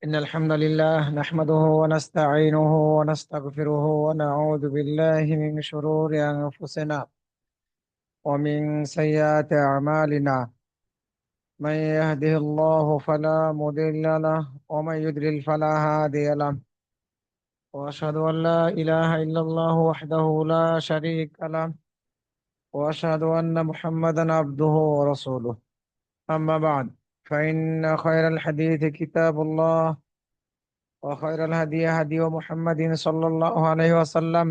إن الحمد لله نحمده ونستعينه ونستغفره ونعوذ بالله من شرور أنفسنا ومن سيئات أعمالنا. من يهده الله فلا مضل له ومن يضلل فلا هادي له. وأشهد أن لا إله إلا الله وحده لا شريك له، وأشهد أن محمدا عبده ورسوله. أما بعد، فإن خير الحديث كتاب الله، وخير الهدي هدي محمد صلى الله عليه وسلم،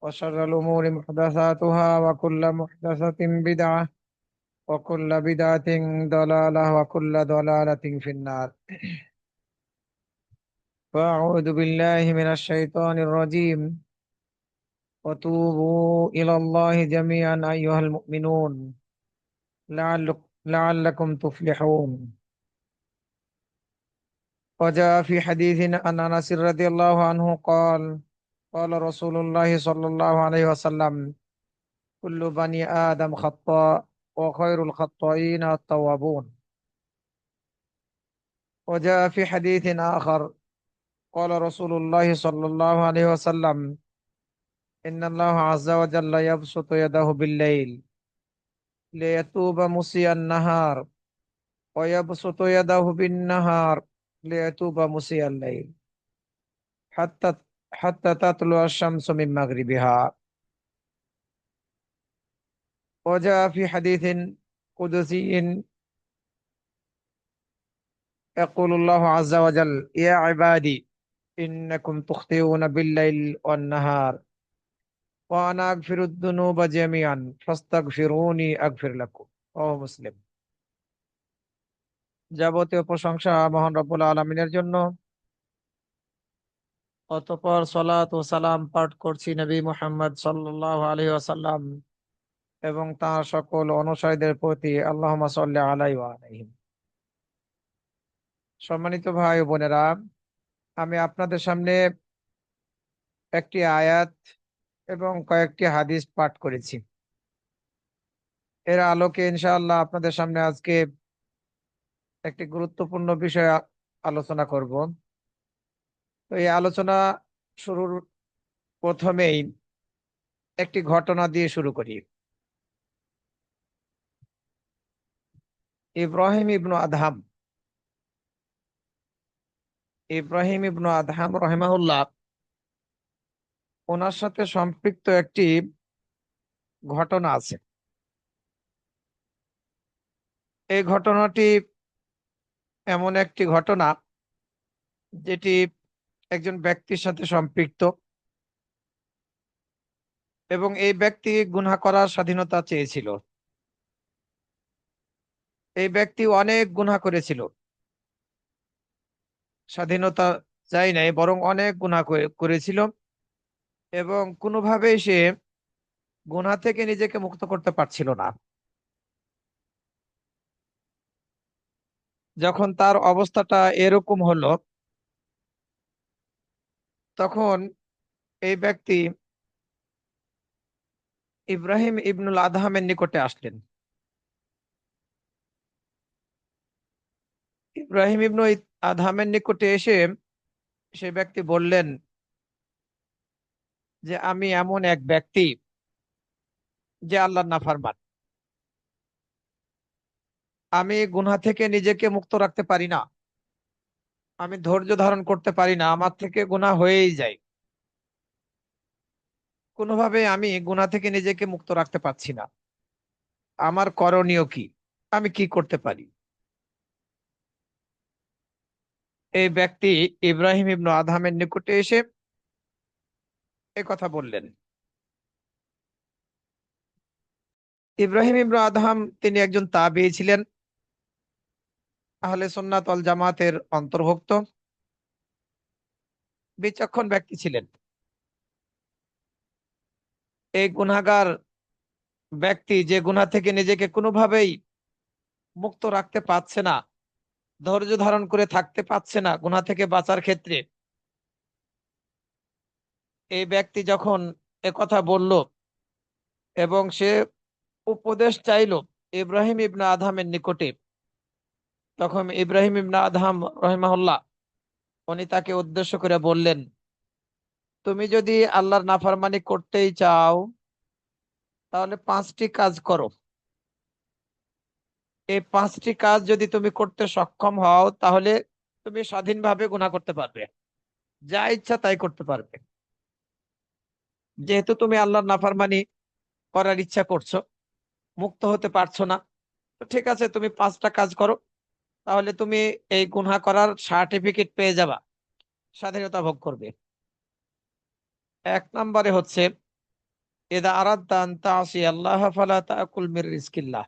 وشر الأمور محدثاتها، وكل محدثة بدعة، وكل بدعة ضلالة، وكل ضلالة في النار. فأعوذ بالله من الشيطان الرجيم. وتوبوا إلى الله جميعا أيها المؤمنون لعلكم تفلحون. وجاء في حديث عن أنس رضي الله عنه قال: قال رسول الله صلى الله عليه وسلم: كل بني آدم خطاء، وخير الخطائين التوابون. وجاء في حديث آخر قال رسول الله صلى الله عليه وسلم: إن الله عز وجل يبسط يده بالليل ليتوب مسيء النهار، ويبسط يده بالنهار ليتوب مسيء الليل، حتى حتى تطلع الشمس من مغربها. وجاء في حديث قدسي يقول الله عز وجل: يا عبادي إنكم تخطئون بالليل والنهار، وأنا أغفر الذنوب جميعا فاستغفروني أغفر لكم। ও মুসলিম। যাবতীয় প্রশংসা মহান রব্বুল আলামিনের জন্য। অতঃপর সালাত ও সালাম পাঠ করছি নবী মুহাম্মদ সাল্লাল্লাহু আলাইহি ওয়াসাল্লাম এবং তাঁর সকল অনুসারীদের প্রতি। আল্লাহুম্মা সাল্লি আলাইহি ওয়া আলাইহিম। সম্মানিত ভাই ও বোনেরা, আমি আপনাদের সামনে একটি আয়াত এবং কয়েকটি হাদিস পাঠ করেছি। এর আলোকে ইনশাআল্লাহ আপনাদের সামনে আজকে একটি গুরুত্বপূর্ণ বিষয় আলোচনা করব। তো এই আলোচনা শুরুর প্রথমেই একটি ঘটনা দিয়ে শুরু করি। ইব্রাহিম ইবনু আদহাম ইব্রাহিম ইবনু আদহাম রহিমাহুল্লাহ, ওনার সাথে সম্পৃক্ত একটি ঘটনা আছে। এই ঘটনাটি এমন একটি ঘটনা যেটি একজন ব্যক্তির সাথে সম্পৃক্ত, এবং এই ব্যক্তি গুনাহ করার স্বাধীনতা চেয়েছিল। এই ব্যক্তি অনেক গুনাহ করেছিল, স্বাধীনতা চাই নাই, বরং অনেক গুনাহ করেছিল, এবং কোনোভাবেই সে গুনাহ থেকে নিজেকে মুক্ত করতে পারছিল না। যখন তার অবস্থাটা এরকম হলো, তখন এই ব্যক্তি ইব্রাহিম ইবনুল আদহামের নিকটে আসলেন। ইব্রাহিম ইবনু আদহামের নিকটে এসে সে ব্যক্তি বললেন যে, আমি এমন এক ব্যক্তি যে আল্লাহর নাফরমান। আমি গুনাহ থেকে নিজেকে মুক্ত রাখতে পারি না, আমি ধৈর্য ধারণ করতে পারি না, আমার থেকে গুনাহ হয়েই যায়। কোনোভাবে আমি গুনাহ থেকে নিজেকে মুক্ত রাখতে পারছি না। আমার করণীয় কি? আমি কি করতে পারি? এই ব্যক্তি ইব্রাহিম ইবনু আদহামের নিকটে এসে এ কথা বললেন। ইব্রাহিম ইবনু আদহাম তিনি একজন তাবেঈ ছিলেন, আহলে সুন্নাত ওয়াল জামাতের অন্তর্ভুক্ত বিচক্ষণ ব্যক্তি ছিলেন। এই গুনাহগার ব্যক্তি যে গুনাহ থেকে নিজেকে কোনোভাবেই মুক্ত রাখতে পারছে না, ধৈর্য ধারণ করে থাকতে পারছে না গুনাহ থেকে বাঁচার ক্ষেত্রে, এই ব্যক্তি যখন কথা বলল এবং সে উপদেশ চাইল ইব্রাহিম ইবনে আদহামের নিকটে, তখন ইব্রাহিম ইবনে আদহাম রহিমাহুল্লাহ উনি তাকে উদ্দেশ্য করে বললেন, তুমি যদি আল্লাহর নাফরমানি করতেই চাও তাহলে 5টি কাজ করো। এই 5টি কাজ যদি তুমি করতে সক্ষম হও তাহলে তুমি স্বাধীনভাবে গুনাহ করতে পারবে, যা ইচ্ছা তাই করতে পারবে। যেহেতু তুমি আল্লাহর নাফরমানি করার ইচ্ছা করছো, মুক্ত হতে পারছো না, তো ঠিক আছে, তুমি 5টা কাজ করো, তাহলে তুমি এই গুনাহ করার সার্টিফিকেট পেয়ে যাবা, স্বাধীনতা ভোগ করবে। 1 নম্বরে হচ্ছে, ইদা আরাদতা আন তাসি আল্লাহ ফালা তাকুল মির রিজকিল্লাহ।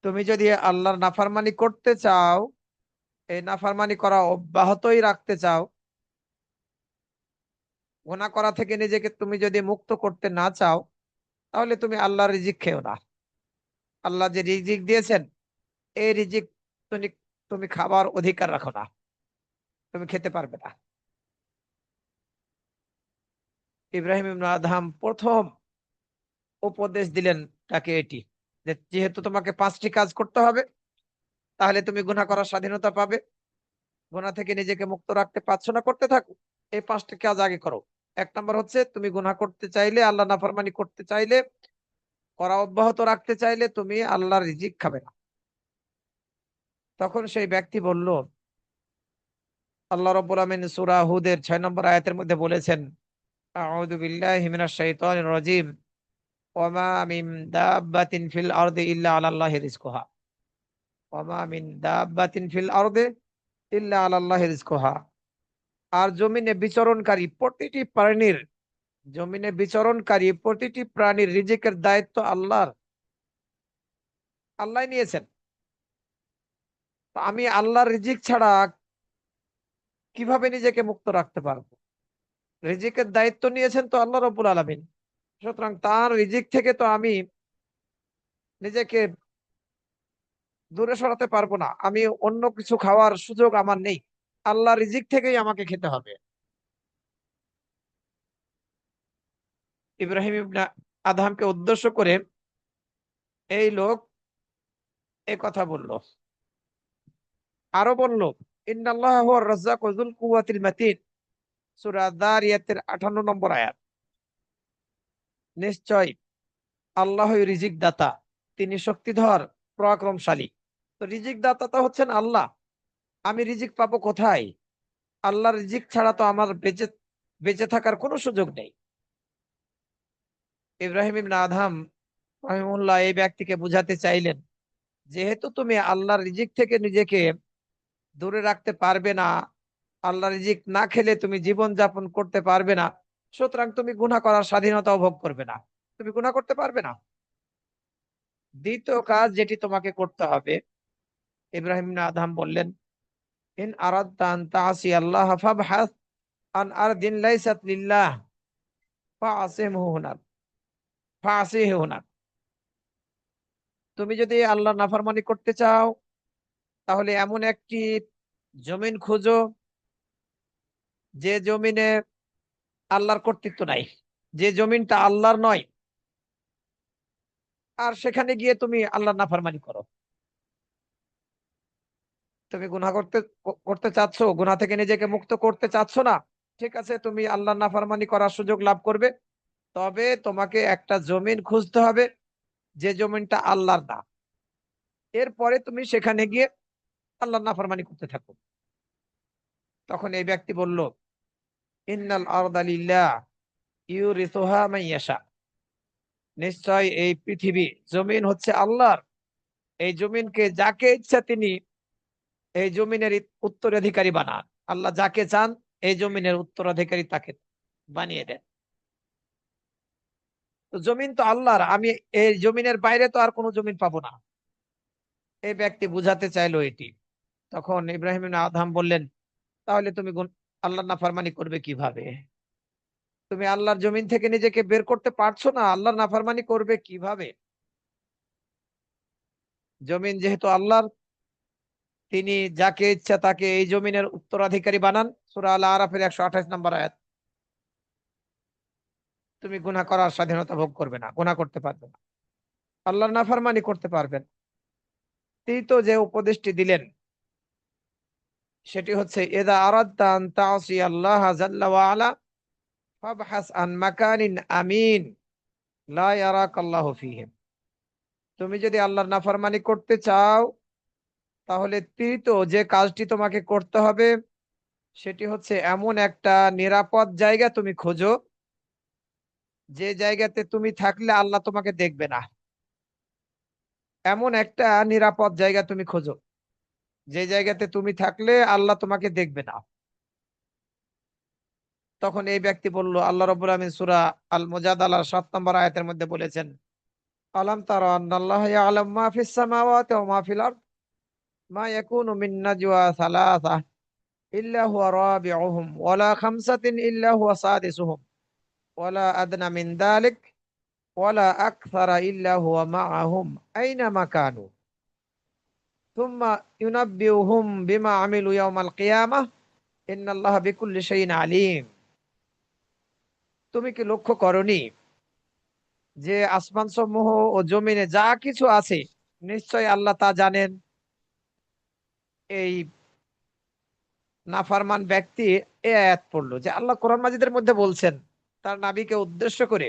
তুমি যদি আল্লাহর নাফরমানি করতে চাও, এই নাফরমানি করা অব্যাহতই রাখতে চাও, গুনাহ করা থেকে নিজেকে তুমি যদি মুক্ত করতে না চাও, তাহলে তুমি আল্লাহর রিজিক খেও না। আল্লাহ যে রিজিক দিয়েছেন, এই রিজিক তুমি তুমি খাবার অধিকার রাখো না, তুমি খেতে পারবে না। ইব্রাহিম ইবনে আদহাম প্রথম উপদেশ দিলেন তাকে এটি, যে যেহেতু তোমাকে 5টি কাজ করতে হবে, তাহলে তুমি গুনাহ করার স্বাধীনতা পাবে, গুনাহ থেকে নিজেকে মুক্ত রাখতে পারছো না, করতে থাকো। এই 5টি কাজ আগে করো। 1 নম্বর হচ্ছে, তুমি গুনাহ করতে চাইলে, আল্লাহ নাফরমানি করতে চাইলে, করা অব্যাহত রাখতে চাইলে তুমি আল্লাহর রিজিক খাবে না। তখন সেই ব্যক্তি বলল, আল্লাহ রাব্বুল আমিন সূরা হুদের 6 নম্বর আয়াতের মধ্যে বলেছেন, আউযু বিল্লাহি মিনাশ শাইতানির রাজীম, ওয়ামা মিন দাব্বাতিন ফিল আরদি ইল্লা আলাল্লাহি রিজকুহা, ওয়ামা মিন দাব্বাতিন ফিল আরদি ইল্লা আলাল্লাহি রিজকুহা। আর জমিনে বিচরণকারী প্রতিটি প্রাণীর রিজিকের দায়িত্ব আল্লাহর, আল্লাহ নিয়েছেন। তো আমি আল্লাহর রিজিক ছাড়া কিভাবে নিজেকে মুক্ত রাখতে পারবো? রিজিকের দায়িত্ব নিয়েছেন তো আল্লাহ রাব্বুল আলামিন, সুতরাং তার রিজিক থেকে তো আমি নিজেকে দূরে সরাতে পারবো না। আমি অন্য কিছু খাওয়ার সুযোগ আমার নেই, আল্লাহ রিজিক থেকেই আমাকে খেতে হবে। ইব্রাহিম ইবনে আদহামকে উদ্দেশ্য করে এই লোক এই কথা বলল। আরো বলল, ইন্নাল্লাহ হুয়ার রাজ্জাকু যুল কুওয়াতিল মাতিন, সূরা যারিয়াতের 58 নম্বর আয়াত। নিশ্চয় আল্লাহই রিজিক দাতা, তিনি শক্তিধর, পরাক্রমশালী। তো রিজিক দাতা তো হচ্ছেন আল্লাহ, আমি রিজিক পাবো কোথায়? আল্লাহর রিজিক ছাড়া তো আমার বেঁচে বেঁচে থাকার কোনো সুযোগ নেই। ইব্রাহিম ইবনে আদহাম রাহিমাহুল্লাহ এই ব্যক্তিকে বুঝাতে চাইলেন, যেহেতু তুমি আল্লাহর রিজিক থেকে নিজেকে দূরে রাখতে পারবে না, আল্লাহর রিজিক না খেলে তুমি জীবন যাপন করতে পারবে না, সুতরাং তুমি গুনাহ করার স্বাধীনতাও ভোগ করবে না, তুমি গুনাহ করতে পারবে না। দ্বিতীয় কাজ যেটি তোমাকে করতে হবে, ইব্রাহিম ইবনে আদহাম বললেন, ইন আরাদতা আন তাসি আল্লাহ ফাবহাস আন আরদিন লাইসাত লিল্লাহ ফাআসিমহু হুনাক ফাআসিহি হুনাক। তুমি যদি আল্লাহর নাফরমানি করতে চাও, তাহলে এমন একটি জমিন খুঁজো যে জমিনে আল্লাহর কর্তৃত্ব নাই, যে জমিনটা আল্লাহর নয়, আর সেখানে গিয়ে তুমি আল্লাহর নাফরমানি করো। তুমি গুনাহ করতে চাচ্ছ, গুনাহ থেকে নিজেকে মুক্ত করতে চাচ্ছ না, ঠিক আছে, তুমি আল্লাহর নাফরমানি করার সুযোগ লাভ করবে। তবে তোমাকে একটা জমিন খুঁজতে হবে যে জমিনটা আল্লাহর না, এরপরে তুমি সেখানে গিয়ে আল্লাহর নাফরমানি করতে থাকো। তখন এই ব্যক্তি বলল, ইন্নাল আরদা লিল্লাহ ইউরিসুহা মান ইয়াশা। নিশ্চয় এই পৃথিবী, জমিন হচ্ছে আল্লাহর, এই জমিনকে যাকে ইচ্ছা তিনি এই জমিনের উত্তরাধিকারী বানান। আল্লাহ যাকে চান এই জমিনের উত্তরাধিকারী তাকে বানিয়ে দেন। তো জমিন তো আল্লাহর, আমি এই জমিনের বাইরে তো আর কোনো জমিন পাবো না। এই ব্যক্তি বুঝাতে চাইলো এটি। তখন ইব্রাহিম ইবনে আদহাম বললেন, তাহলে তুমি আল্লাহর নাফরমানি করবে কিভাবে? তুমি আল্লাহর জমিন থেকে নিজেকে বের করতে পারছো না, আল্লাহর নাফরমানি করবে কিভাবে? জমিন যেহেতু আল্লাহর, তিনি যাকে ইচ্ছা তাকে এই জমিনের উত্তরাধিকারী বানান। সূরা আল আরাফের 128 নম্বর আয়াত। তুমি গুনাহ করার স্বাধীনতা ভোগ করবে না, গুনাহ করতে পারবে না, আল্লাহর নাফরমানি করতে পারবেন। তিনি তো যে উপদেশটি দিলেন, সেটি হচ্ছে ইযা আরাদতা আন তা'সি আল্লাহ জাল্লা ওয়া আলা ফাবহাস আন মাকানিন আমিন লা ইয়ারাকাল্লাহু ফীহি। তুমি যদি আল্লাহর নাফরমানি করতে চাও, তাহলে তৃতীয় যে কাজটি তোমাকে করতে হবে সেটি হচ্ছে এমন একটা নিরাপদ জায়গা তুমি খোঁজো, যে জায়গাতে তুমি থাকলে আল্লাহ তোমাকে দেখবে না। এমন একটা নিরাপদ জায়গা তুমি খোঁজো, যে জায়গাতে তুমি থাকলে আল্লাহ তোমাকে দেখবে না। তখন এই ব্যক্তি বলল, আল্লাহ রাব্বুল আলামিন সূরা আল মুজাদালার ৭ নম্বর আয়াতের মধ্যে বলেছেন, আলাম তারা আন্নাল্লাহা ইয়ালামু মা ফিস সামাওয়াতি ওয়া মা ফিল আরদ মা ইয়াকুনু মিন নাজওয়া সালাসা ইল্লা হুয়া রাবিউহুম ওয়ালা খামসাতিন ইল্লা হুয়া সাদিসুহুম ওয়ালা আদনা মিন যালিক ওয়ালা আকসারা ইল্লা হুয়া মাআহুম আইনামা কানু থুম্মা ইউনাব্বিউহুম বিমা আমিলু ইয়াওমাল কিয়ামাহ ইন্নাল্লাহা বিকুল্লি শাইইন আলিম। তুমি কি লক্ষ্য করনি যে আসমান সমূহ ও জমিনে যা কিছু আছে নিশ্চয় আল্লাহ তা জানেন? এই নাফরমান ব্যক্তি এই আয়াত পড়লো, যে আল্লাহ কোরআন মাজিদের মধ্যে বলছেন তার নবীকে উদ্দেশ্য করে,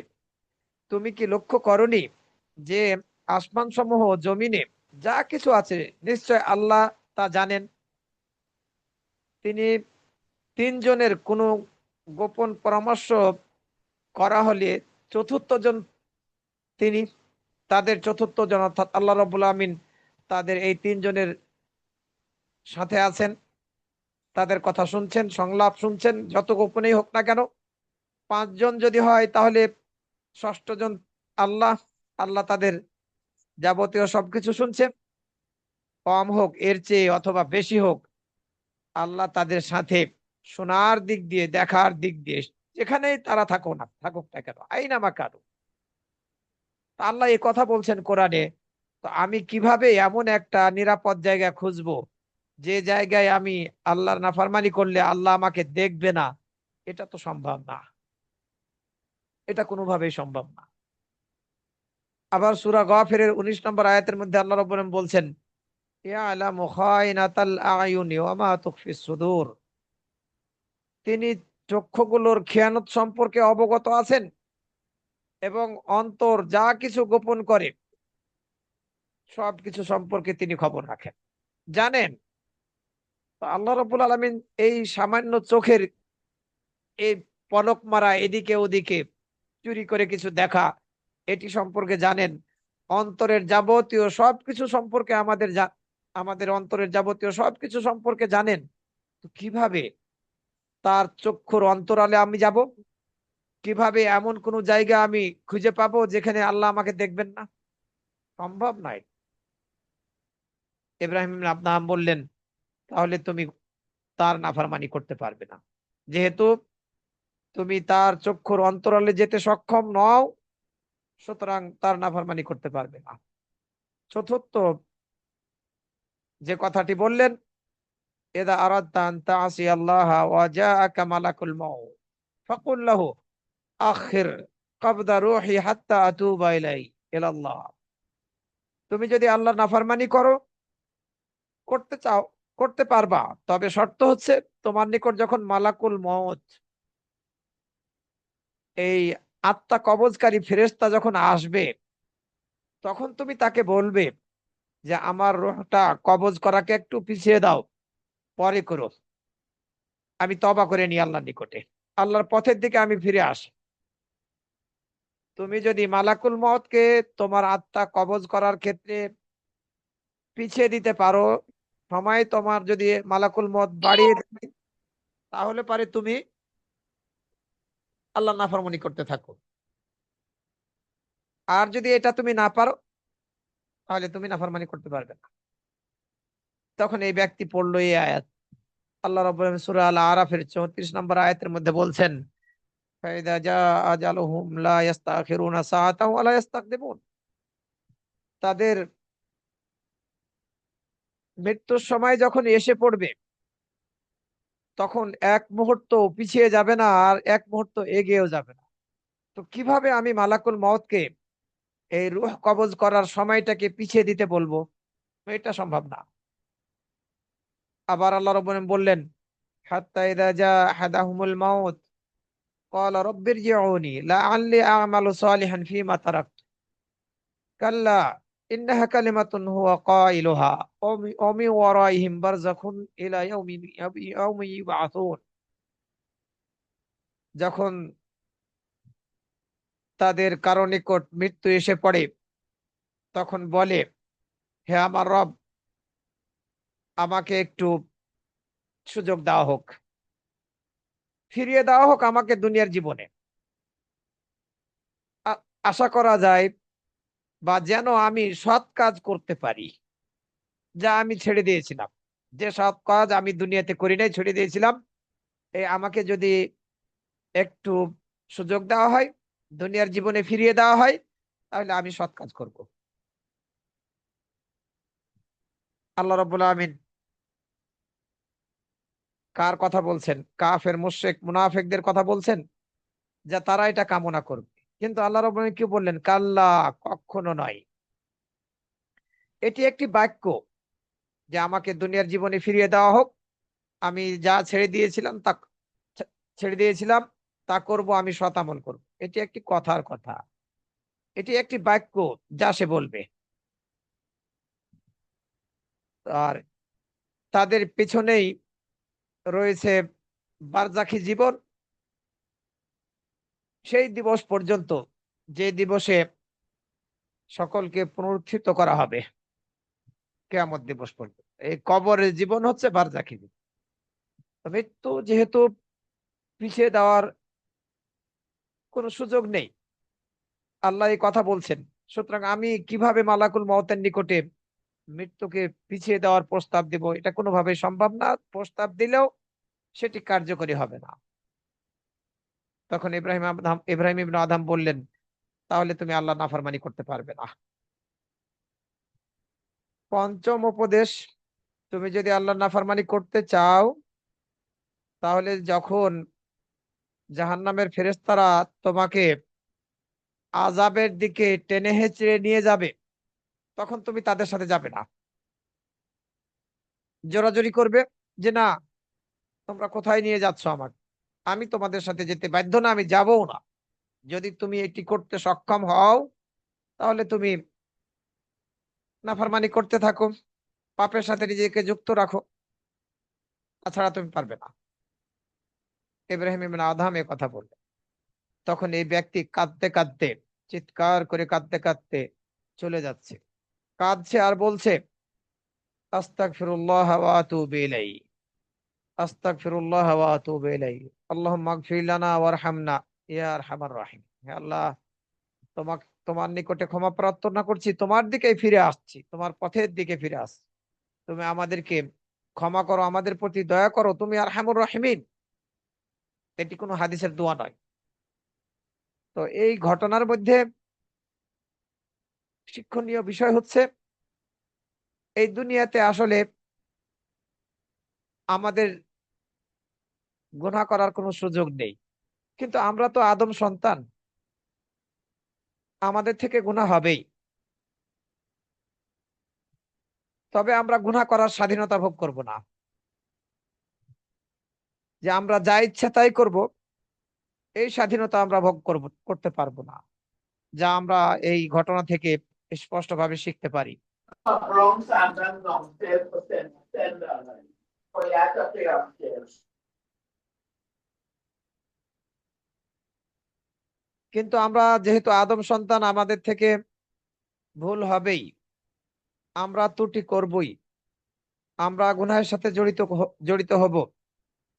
তুমি কি লক্ষ্য করনি যে আসমান সমূহ ও জমিনে যা কিছু আছে নিশ্চয় আল্লাহ তা জানেন। তিনি তিনজনের কোনো গোপন পরামর্শ করা হলে চতুর্থ জন তিনি, তাদের চতুর্থ জন অর্থাৎ আল্লাহ রাব্বুল আমিন তাদের এই তিনজনের সাথে আছেন, তাদের কথা শুনছেন, সংলাপ শুনছেন, যত গোপনেই হোক না কেন। পাঁচজন যদি হয় তাহলে ষষ্ঠ জন আল্লাহ, আল্লাহ তাদের যাবতীয় সবকিছু শুনছে। কম হোক এর চেয়ে অথবা বেশি হোক, আল্লাহ তাদের সাথে শোনার দিক দিয়ে, দেখার দিক দিয়ে, যেখানেই তারা থাকুক না কেন, আইনামা কানু। আল্লাহ এই কথা বলছেন কোরআনে। তো আমি কিভাবে এমন একটা নিরাপদ জায়গা খুঁজবো, যে জায়গায় আমি আল্লাহর নাফরমানি করলে আল্লাহ আমাকে দেখবে না? এটা তো সম্ভব না, এটা কোনোভাবেই সম্ভব না। আবার সূরা গাফিরের ১৯ নম্বর আয়াতের মধ্যে আল্লাহ রাব্বুল আলামিন বলছেন, ইয়ালামু খায়িনাতাল আয়ুনি ওয়া মা তুখফিস সুদূর। তিনি চক্ষুগুলোর খেয়ানত সম্পর্কে অবগত আছেন এবং অন্তর যা কিছু গোপন করে সবকিছু সম্পর্কে তিনি খবর রাখেন, জানেন। তো আল্লাহ রাব্বুল আলামিন এই সামান্য চোখের এই পলক মারা, এদিকে ওদিকে চুরি করে কিছু দেখা, এটি সম্পর্কে জানেন। অন্তরের যাবতীয় সবকিছু সম্পর্কে আমাদের অন্তরের যাবতীয় সবকিছু সম্পর্কে জানেন। তো কিভাবে তার চক্ষুর অন্তরালে আমি যাব? কিভাবে এমন কোন জায়গা আমি খুঁজে পাবো যেখানে আল্লাহ আমাকে দেখবেন না? সম্ভব নয়। ইব্রাহিম ইবনে আদহাম বললেন, তাহলে তুমি তার নাফরমানি করতে পারবে না। যেহেতু তুমি তার চক্ষুর অন্তরালে যেতে সক্ষম নও, সুতরাং তার নাফরমানি করতে পারবে না। চতুর্থ যে কথাটি বললেন, ইযা আরাদতা আন তা'সি আল্লাহা ওয়া জাআকা মালাকুল মাউত ফাকুল লাহু আখির কবদা রূহি হাত্তা আতুবা ইলাল্লাহ। তুমি যদি আল্লাহর নাফরমানি করতে চাও, করতে পারবা। তবে শর্ত হচ্ছে, তোমার নিকট যখন মালাকুল মউত, এই আত্মা কবজকারী ফেরেশতা যখন আসবে, তখন তুমি তাকে বলবে যে আমার রূহটা কবজ করাকে একটু পিছিয়ে দাও, পরে করো। আমি তওবা করে নিই আল্লাহর নিকটে। আল্লাহর পথের দিকে আমি ফিরে আসি। তুমি যদি মালাকুল মউতকে তোমার আত্মা কবজ করার ক্ষেত্রে পিছিয়ে দিতে পারো, সময় তোমার যদি মালাকুল মউত বাড়িয়ে দেয়, তাহলে পারে তুমি আল্লাহর নাফরমানি করতে থাকো। আর যদি এটা তুমি না পারো, তাহলে তুমি নাফরমানি করতে পারবে না। তখন এই ব্যক্তি পড়লো এই আয়াত। আল্লাহ রাব্বুল আলামিন সূরা আল আরাফের ৩৪ নম্বর আয়াতের মধ্যে বলছেন, ফাইদা জাআ আজালুহুম লা ইস্তাখিরুনা সাআতাও ওয়া লা ইস্তাকদিমুন। তাদের মৃত্যুর সময় যখন এসে পড়বে, তখন এক মুহূর্ত পিছিয়ে যাবে না, আর এক মুহূর্ত এগিয়েও যাবে না। তো কিভাবে আমি মালাকুল মউতকে এই রূহ কবজ করার সময়টাকে পিছিয়ে দিতে বলবো? এটা সম্ভব না। আবার আল্লাহ রাব্বুল আলামিন বললেন, হাত্তা ইযা জা আহাদাহুমুল মাউত ক্বালা রাব্বিরজিউনি লাআল্লি আ'মালু সালিহান ফীমা তারাকতু কাল্লা ইন্নাহা কালিমাতুন হুয়া কাইলুহা ওয়া মিন ওয়ারাইহিম বারযাখুন ইলা ইয়াউমি ইউবআসুন। যখন তাদের কারো নিকট মৃত্যু এসে পড়ে, তখন বলে, হে আমার রব, আমাকে একটু সুযোগ দেওয়া হোক, ফিরিয়ে দেওয়া হোক আমাকে দুনিয়ার জীবনে। আশা করা যায় বা যেন আমি সৎ কাজ করতে পারি, যা আমি ছেড়ে দিয়েছিলাম। যে সৎ কাজ আমি দুনিয়াতে করি নাই, ছেড়ে দিয়েছিলাম, আমাকে যদি একটু সুযোগ দেওয়া হয়, দুনিয়ার জীবনে ফিরিয়ে দেওয়া হয়, তাহলে আমি সৎ কাজ করব। আল্লাহ রাব্বুল আমিন কার কথা বলছেন? কাফের, মুশরিক, মুনাফিকদের কথা বলছেন, যা তারা এটা কামনা করবে। কিন্তু আল্লাহ রাব্বুল আমিন কি বললেন? কাল্লা, কখনো নয়। এটি একটি বাক্য যে আমাকে দুনিয়ার জীবনে ফিরিয়ে দেওয়া হোক, আমি যা ছেড়ে দিয়েছিলাম তা করব, আমি সৎ আমল করব। এটি একটি কথার কথা, এটি একটি বাক্য যা সে বলবে। আর তাদের পেছনেই রয়েছে বারজাখি জীবন, সেই দিবস পর্যন্ত যে দিবসে সকলকে পুনরুত্থিত করা হবে, কিয়ামত দিবস পর্যন্ত। এই কবরের জীবন হচ্ছে বারজাখি জীবন। মৃত্যু যেহেতু পিছিয়ে দেওয়ার কোনো সুযোগ নেই, আল্লাহ এই কথা বলছেন, সুতরাং আমি কিভাবে মালাকুল মউতের নিকটে মৃত্যুকে পিছিয়ে দেওয়ার প্রস্তাব দিব? এটা কোনোভাবে সম্ভব না। প্রস্তাব দিলেও সেটি কার্যকরী হবে না। তখন ইব্রাহিম ইবনে আদম বললেন, তাহলে তুমি আল্লাহ নাফরমানি করতে পারবে না। পঞ্চম উপদেশ, তুমি যদি আল্লাহ নাফরমানি করতে চাও, তাহলে যখন জাহান্নামের ফেরেশতারা তোমাকে আযাবের দিকে টেনে হেঁচড়ে নিয়ে যাবে, তখন তুমি তাদের সাথে যাবে না। জোরাজুরি করবে যে, না, তোমরা কোথায় নিয়ে যাচ্ছ আমাকে? আমি তোমাদের সাথে যেতে বাধ্য না, আমি যাবও না। যদি তুমি এটি করতে সক্ষম হও, তাহলে তুমি নাফরমানি করতে থাকো, পাপের সাথে নিজেকে যুক্ত রাখো, তাছাড়া তুমি পারবে না। ইব্রাহিম ইবনে আদম এ কথা বললেন। তখন এই ব্যক্তি কাঁদতে কাঁদতে, চিৎকার করে কাঁদতে কাঁদতে চলে যাচ্ছে, কাঁদছে আর বলছে, আস্তাগফিরুল্লাহ ওয়া আতুবু ইলাইহি, আস্তাগফিরুল্লাহ ওয়া আতুবু ইলাইহি, আল্লাহুম্মা ইগফির লানা ওয়ারহামনা ইয়া আরহামার রাহিম। হে আল্লাহ, তোমার নিকটে ক্ষমা প্রার্থনা করছি, তোমার দিকেই ফিরে আসছি, তোমার পথের দিকে ফিরে আসছি। তুমি আমাদেরকে ক্ষমা করো, আমাদের প্রতি দয়া করো, তুমি আরহামুর রাহিমিন। এটি কোনো হাদিসের দোয়া নয়। তো এই ঘটনার মধ্যে শিক্ষণীয় বিষয় হচ্ছে, এই দুনিয়াতে আসলে আমাদের গুনাহ করার কোনো সুযোগ নেই। কিন্তু আমরা তো আদম সন্তান, আমাদের থেকে গুনাহ হবেই। তবে আমরা গুনাহ করার স্বাধীনতা ভোগ করব না, যে আমরা যা ইচ্ছা তাই করব, এই স্বাধীনতা আমরা ভোগ করতে পারবো না, যা আমরা এই ঘটনা থেকে স্পষ্টভাবে শিখতে পারি। কিন্তু আমরা যেহেতু আদম সন্তান, আমাদের থেকে ভুল হবেই, আমরা ত্রুটি করবই, আমরা গুনাহের সাথে জড়িত হব,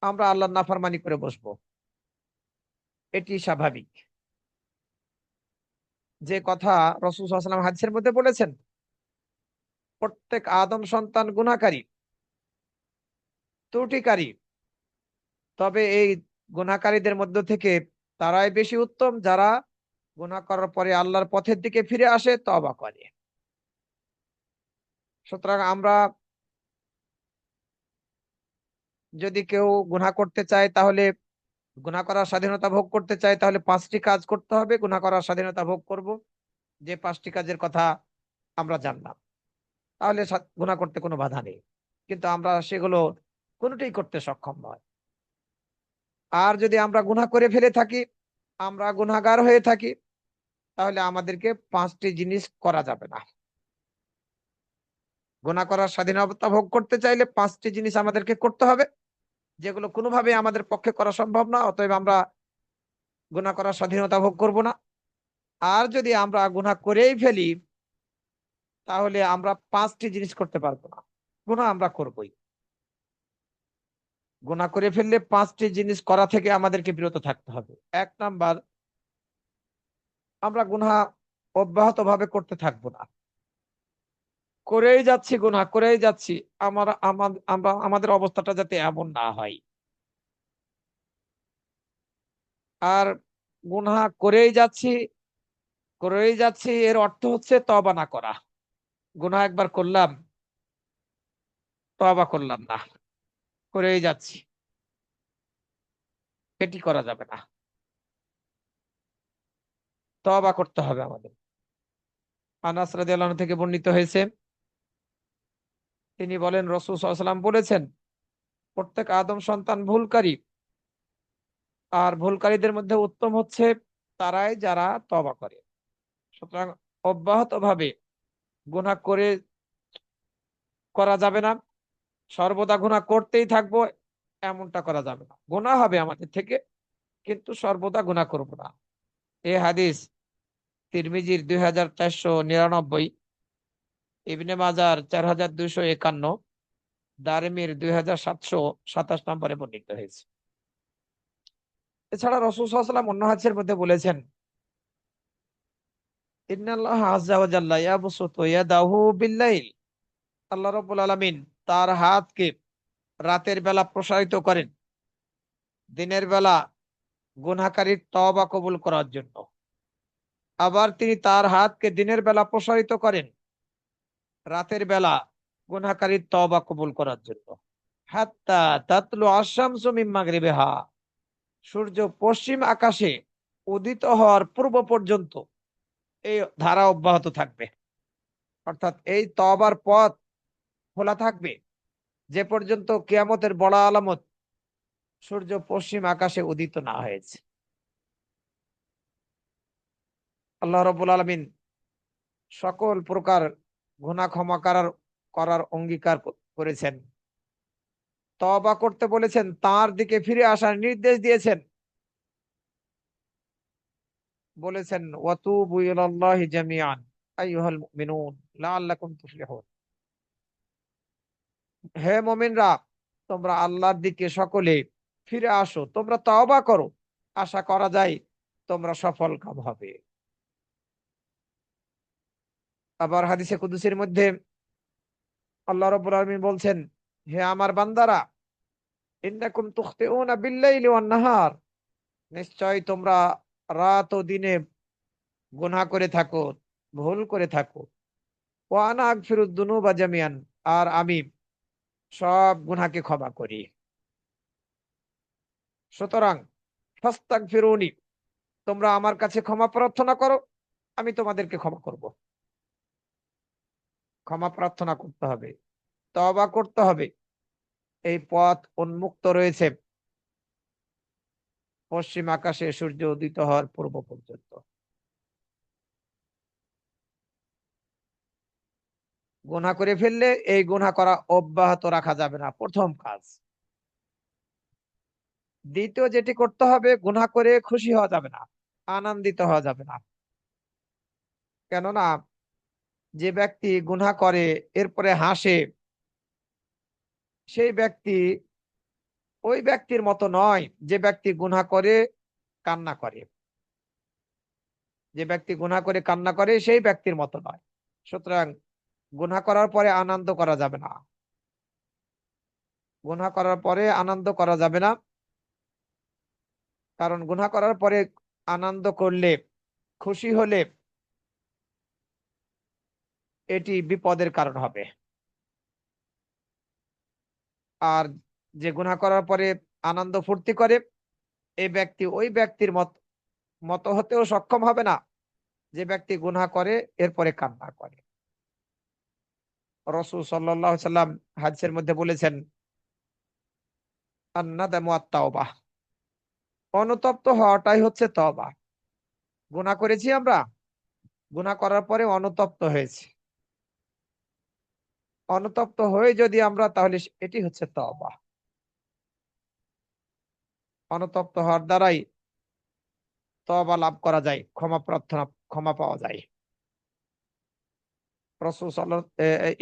আমরা আল্লাহর নাফরমানি করে বসবো, এটি স্বাভাবিক। যে কথা রাসূল সাল্লাল্লাহু আলাইহি ওয়াসাল্লাম হাদিসের মধ্যে বলেছেন, প্রত্যেক আদম সন্তান গুনাহকারী, ত্রুটিকারী। তবে এই গুনাহকারীদের মধ্য থেকে তারাই বেশি উত্তম, যারা গুনাহ করার পরে আল্লাহর পথের দিকে ফিরে আসে, তওবা করে। সুতরাং আমরা যদি কেউ গুনাহ করতে চায়, তাহলে গুনাহ করার স্বাধীনতা ভোগ করতে চায়, তাহলে ৫টি কাজ করতে হবে, গুনাহ করার স্বাধীনতা ভোগ করব। যে ৫টি কাজের কথা আমরা জানলাম, তাহলে গুনাহ করতে কোনো বাধা নেই। কিন্তু আমরা সেগুলো কোনোটাই করতে সক্ষম নয়। আর যদি আমরা গুনাহ করে ফেলে থাকি, আমরা গুনাহগার হয়ে থাকি, তাহলে আমাদেরকে 5টি জিনিস করা যাবে না। গুনাহ করার স্বাধীনতা ভোগ করতে চাইলে 5টি জিনিস আমাদেরকে করতে হবে, যেগুলো কোনোভাবে আমাদের পক্ষে করা সম্ভব না। অতএব আমরা গুনাহ করার স্বাধীনতা ভোগ করব না। আর যদি আমরা গুনাহ করেই ফেলি, তাহলে আমরা 5টি জিনিস করতে পারবো না। গুনাহ আমরা করবই। গুনাহ করে ফেললে 5টি জিনিস করা থেকে আমাদেরকে বিরত থাকতে হবে। 1 নাম্বার, আমরা গুনাহ অব্যাহতভাবে করতে থাকবো না। করেই যাচ্ছি, গুনাহ করেই যাচ্ছি। আমরা আমাদের অবস্থাটা যাতে এমন না হয়। আর গুনাহ করেই যাচ্ছি এর অর্থ হচ্ছে তওবা না করা। গুনাহ একবার করলাম, তওবা করলাম না। করেই যাচ্ছি। এটি করা যাবে না। তওবা করতে হবে আমাদের। আনাস রাদিয়াল্লাহু আনহু থেকে বর্ণিত হয়েছে, তিনি বলেন রাসূল সাল্লাল্লাহু আলাইহি ওয়াসাল্লাম বলেছেন, প্রত্যেক আদম সন্তান ভুলকারী। আর ভুলকারীদের মধ্যে উত্তম হচ্ছে তারাই যারা তওবা করে। সুতরাং অব্যাহতভাবে গুনাহ করা যাবে না। সর্বদা গুনাহ করতেই থাকবো, এমনটা করা যাবে না। গুনাহ হবে আমাদের থেকে, কিন্তু সর্বদা গুনাহ করব না। এই হাদিস তিরমিজির 2499, ইবনে মাজার 4251, দারিমির 2727 নম্বরে বর্ণিত হয়েছে। এছাড়া রাসূল সাল্লাল্লাহু আলাইহি ওয়াসাল্লাম অন্য হাদিসের মধ্যে বলেছেন, ইন্নাল্লাহা আযজা ওয়া জাল্লা ইয়াবসুতু ইয়াদাহু বিল-লাইল। আল্লাহ রাব্বুল আলামিন তার হাতকে রাতের বেলা প্রসারিত করেন দিনের বেলা গুনাহকারীর তওবা কবুল করার জন্য। আবার তিনি তার হাতকে দিনের বেলা প্রসারিত করেন রাতের বেলা গুনাহকারীর তওবা কবুল করার জন্য। হাত্তা তাতলু আশ-শামসু মিন মাগরিবিহা, সূর্য পশ্চিম আকাশে উদিত হওয়ার পূর্ব পর্যন্ত এই ধারা অব্যাহত থাকবে। অর্থাৎ এই তওবার পথ খোলা থাকবে যে পর্যন্ত কিয়ামতের বড় আলামত সূর্য পশ্চিম আকাশে উদিত না হয়েছে। আল্লাহ রাব্বুল আলামিন সকল প্রকার গুনাহ ক্ষমা করার অঙ্গীকার করেছেন। তওবা করতে বলেছেন, তার দিকে ফিরে আসার নির্দেশ দিয়েছেন। বলেছেন, ওয়াতুবু ইলাল্লাহি জামিআন আইয়ুহাল মুমিনুন লাআল্লাকুম তুফলিহুন। হে মুমিনরা, তোমরা আল্লাহর দিকে সকলে ফিরে আসো, তোমরা তওবা করো, আশা করা যায় তোমরা সফল কাম হবে। আবার হাদিসে কুদসির মধ্যে আল্লাহ রাব্বুল আলামিন বলছেন, হে আমার বান্দারা, ইন্নাকুম তুখতিউনা বিল-লাইলি ওয়ান-নাহার, নিশ্চয় তোমরা রাত ও দিনে গুনাহ করে থাকো, ভুল করে থাকো। ওয়া আনা আগফিরুদ দুনুবা জামিআন, আর আমি সব গুনাহকে ক্ষমা করি। সুতরাং ফাস্তাগফিরুনি, তোমরা আমার কাছে ক্ষমা প্রার্থনা করো, আমি তোমাদেরকে ক্ষমা করব। ক্ষমা প্রার্থনা করতে হবে, তওবা করতে হবে। এই পথ উন্মুক্ত রয়েছে পশ্চিম আকাশে সূর্য উদিত হওয়ার পূর্ব পর্যন্ত। গুনাহ করে ফেললে এই গুনাহ করা অব্যাহত রাখা যাবে না, প্রথম কাজ। দ্বিতীয় যেটি করতে হবে, গুনাহ করে খুশি হওয়া যাবে না, আনন্দিত হওয়া যাবে না। কেননা যে ব্যক্তি গুনাহ করে এরপরে হাসে, সেই ব্যক্তি ওই ব্যক্তির মতো নয় যে ব্যক্তি গুনাহ করে কান্না করে। যে ব্যক্তি গুনাহ করে কান্না করে সেই ব্যক্তির মতো নয়। সুতরাং গুনাহ করার পরে আনন্দ করা যাবে না। গুনাহ করার পরে আনন্দ করা যাবে না। কারণ গুনাহ করার পরে আনন্দ করলে, খুশি হলে এটি বিপদের কারণ হবে। আর যে গুনাহ করার পরে আনন্দ ফুর্তি করে, এই ব্যক্তি ওই ব্যক্তির মতো হতেও সক্ষম হবে না যে ব্যক্তি গুনাহ করে এরপরে কান্না করে। রাসূল সাল্লাল্লাহু আলাইহি ওয়াসাল্লাম হাদিসের মধ্যে বলেছেন, আন্নাদামু আত-তাওবাহ, অনুতপ্ত হওয়াটাই হচ্ছে তওবা। গুনাহ করেছি আমরা, গুনাহ করার পরে অনুতপ্ত হয়েছি, অনুতপ্ত হয়ে যদি আমরা, তাহলে এটি হচ্ছে তওবা। অনুতপ্ত হওয়ার দ্বারাই তওবা লাভ করা যায়, ক্ষমা প্রার্থনা, ক্ষমা পাওয়া যায়। রাসূল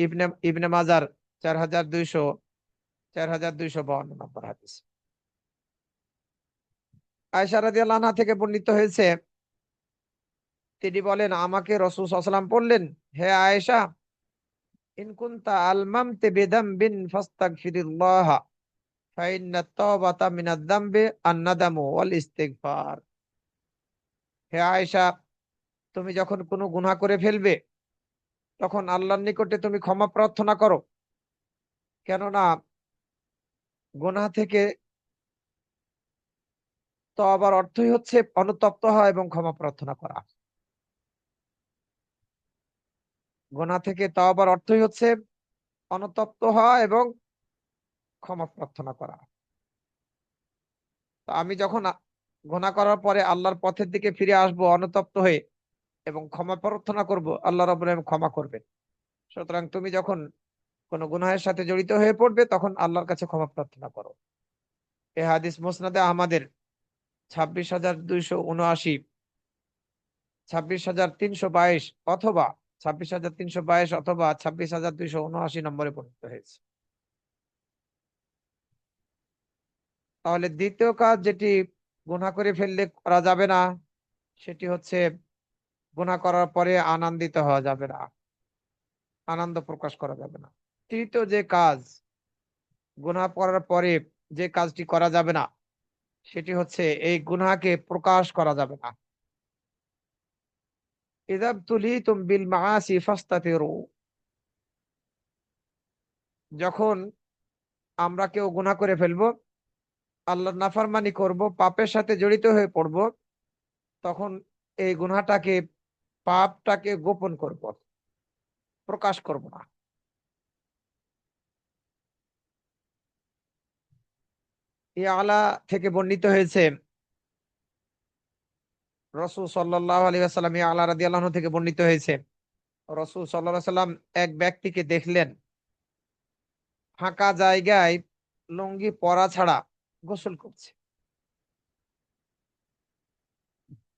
ইবনে ইবনে মাজার 4252 নম্বর হাদিস। আয়েশা রাদিয়াল্লাহু আনহা থেকে বর্ণিত হয়েছে, তিনি বলেন, আমাকে রাসূল সাল্লাল্লাহু আলাইহি ওয়াসাল্লাম বললেন, হে আয়েশা, ইন কুনতা আলমামতি বিযামবিন ফাস্তাগফিরিল্লাহ ফাইন্নাত তাওবাতা মিনাজ যামবি আন-নাদামু ওয়াল ইস্তিগফার। হে আয়েশা, তুমি যখন কোনো গুনাহ করে ফেলবে, তখন আল্লাহর নিকটে তুমি ক্ষমা প্রার্থনা করো, কেননা গুনাহ থেকে তওবার অর্থই হচ্ছে অনুতপ্ত হওয়া এবং ক্ষমা প্রার্থনা করা। গুনাহ থেকে তওবার অর্থই হচ্ছে অনুতপ্ত হওয়া এবং ক্ষমা প্রার্থনা করা। তো আমি যখন গুনাহ করার পরে আল্লাহর পথের দিকে ফিরে আসবো অনুতপ্ত হয়ে এবং ক্ষমা প্রার্থনা করব, আল্লাহ রাব্বুল আলামিন ক্ষমা করবেন। সুতরাং তুমি যখন কোন গুনাহের সাথে জড়িত হয়ে পড়বে, তখন আল্লাহর কাছে ক্ষমা প্রার্থনা করো। এই হাদিস মুসনাদে আহমদের 26,279, 26,322 অথবা 26,322 অথবা 26,279 নম্বরে বর্ণিত হয়েছে। তাহলে দ্বিতীয় কাজ যেটি গুনাহ করে ফেললে করা যাবে না, সেটি হচ্ছে গুনাহ করার পরে আনন্দিত হওয়া যাবে না, আনন্দ প্রকাশ করা যাবে না। তৃতীয় যে কাজ গুনাহ করার পরে যে কাজটি করা যাবে না, সেটি হচ্ছে এই গুনাহকে প্রকাশ করা যাবে না। ইযা তুলিতুম বিল মাআসি ফাস্তাতিরু, যখন আমরা কেউ গুনাহ করে ফেলবো, আল্লাহর নাফরমানি করব, পাপের সাথে জড়িত হয়ে পড়ব, তখন এই গুনাহটাকে, পাপটাকে গোপন করব, প্রকাশ করব না। আলা থেকে বর্ণিত হয়েছে, রাসূল সাল্লাল্লাহু আলাইহি ওয়াসাল্লাম, আলা রাদিয়াল্লাহু আনহু থেকে বর্ণিত হয়েছে, রাসূল সাল্লাল্লাহু আলাইহি ওয়াসাল্লাম এক ব্যক্তিকে দেখলেন ফাঁকা জায়গায় লুঙ্গি পরা ছাড়া গোসল করছে,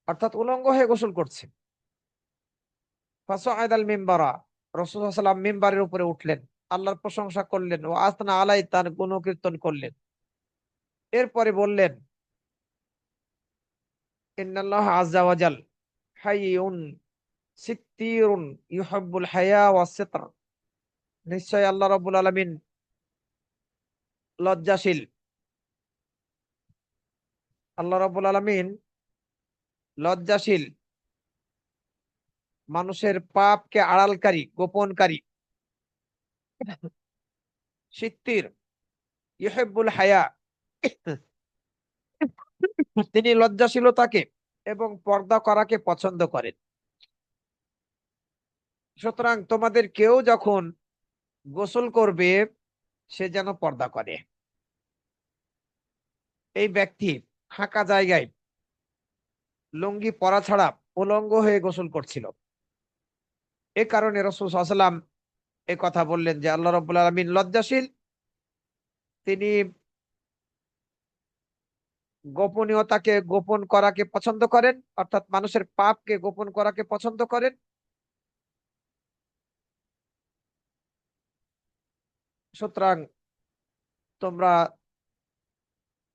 অর্থাৎ উলঙ্গ হয়ে গোসল করছে। ফাসাআদাল মিম্বারা, রাসূল সাল্লাল্লাহু আলাইহি ওয়াসাল্লাম মিম্বারের উপরে উঠলেন, আল্লাহর প্রশংসা করলেন ও আসনা আলাই, তার গুণকীর্তন করলেন। এরপরে বললেন, ইন্নাল্লাহ আযজা ওয়া জাল হাইয়ুন সিত্তিরুন ইউহিব্বুল হায়া ওয়াস সিতর, নিশ্চয় আল্লাহ রাব্বুল আলামিন লজ্জাশীল, আল্লাহ রাব্বুল আলামিন লজ্জাশীল, মানুষের পাপকে আড়ালকারী, গোপনকারী। সিত্তির, ইউহিব্বুল হায়া, তিনি লজ্জাশীলতাকে এবং পর্দা করাকে পছন্দ করেন। সুতরাং তোমাদের কেউ যখন গোসল করবে, সে যেন পর্দা করে। এই ব্যক্তি ফাঁকা জায়গায় লুঙ্গি পরা ছাড়া উলঙ্গ হয়ে গোসল করছিল। এ কারণে রাসূল সাল্লাল্লাহু আলাইহি ওয়াসাল্লাম এ কথা বললেন যে আল্লাহ রাব্বুল আলামিন লজ্জাশীল, তিনি গোপনীয়তাকে গোপন করাকে পছন্দ করেন, অর্থাৎ মানুষের পাপকে গোপন করাকে পছন্দ করেন। সুতরাং তোমরা,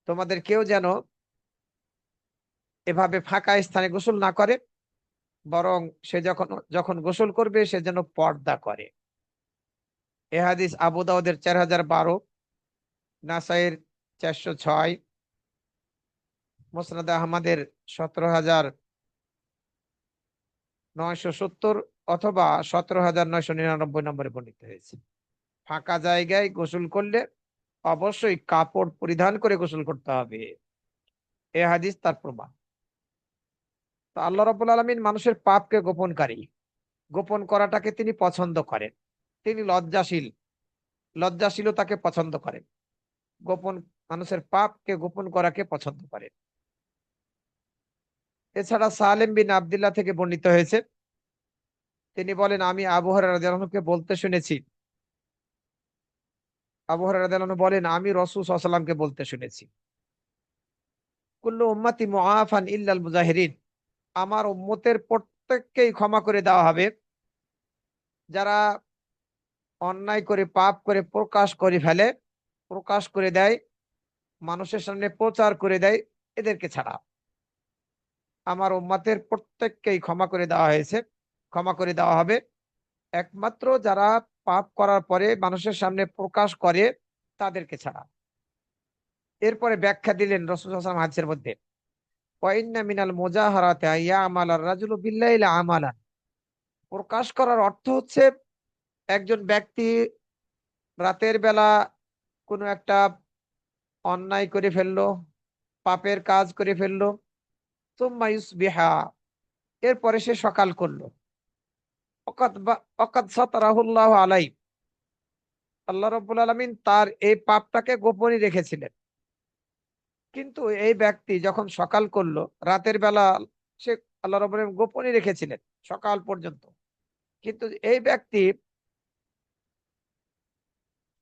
তোমাদের কেউ যেন এভাবে ফাঁকা স্থানে গোসল না করে, বরং সে যখন যখন গোসল করবে, সে যেন পর্দা করে। এ হাদিস আবু দাউদের 4012, নাসাইর 406, মুসনাদ আহমদের 17,970 অথবা 17,999 নম্বরে বর্ণিত হয়েছে। ফাঁকা জায়গায় গোসল করলে অবশ্যই কাপড় পরিধান করে গোসল করতে হবে, এ হাদিস তার প্রমাণ। তো আল্লাহ রাব্বুল আলামিন মানুষের পাপকে গোপনকারী, গোপন করাটাকে তিনি পছন্দ করেন। তিনি লজ্জাশীল, লজ্জাশীলতাকে পছন্দ করেন। গোপন মানুষের পাপকে গোপন করাকে পছন্দ করেন। এছাড়া সালেম বিন আব্দুল্লাহ থেকে বর্ণিত হয়েছে, তিনি বলেন, আমি আবু হুরায়রা রাদিয়াল্লাহু আনহুকে বলতে শুনেছি। আবু হুরায়রা রাদিয়াল্লাহু আনহু বলেন, আমি রাসূল সাল্লাল্লাহু আলাইহি ওয়াসাল্লামকে বলতে শুনেছি, কুল্লু উম্মতি মুআফান ইল্লাল মুজাহিরিন, আমার উম্মতের প্রত্যেককেই ক্ষমা করে দেওয়া হবে, যারা অন্যায় করে পাপ করে প্রকাশ করে ফেলে, প্রকাশ করে দেয়, মানুষের সামনে প্রচার করে দেয়, এদেরকে ছাড়া। আমার উম্মতের প্রত্যেককেই ক্ষমা করে দেওয়া হয়েছে, ক্ষমা করে দেওয়া হবে, একমাত্র যারা পাপ করার পরে মানুষের সামনে প্রকাশ করে তাদেরকে ছাড়া। এরপরে ব্যাখ্যা দিলেন রাসূল সাল্লাল্লাহু আলাইহি ওয়াসাল্লাম হাদিসের মধ্যে, ওয়া ইন্না মিনাল মুজাহারাতি আইয়ামাল আর-রাজুলু বিল্লাইলি আমালান। প্রকাশ করার অর্থ হচ্ছে একজন ব্যক্তি রাতের বেলা কোনো একটা অন্যায় করে ফেললো, পাপের কাজ করে ফেললো, সুম্মা ইউসবিহা, এরপরে সে সকাল করলো, ওয়াকাদ সাতারাহুল্লাহু আলাইহি, আল্লাহ রাব্বুল আলামিন তার এই পাপটাকে গোপনই রেখেছিলেন। কিন্তু এই ব্যক্তি যখন সকাল করলো, রাতের বেলা সে আল্লাহ রাব্বুল আলামিন গোপনই রেখেছিলেন সকাল পর্যন্ত। কিন্তু এই ব্যক্তি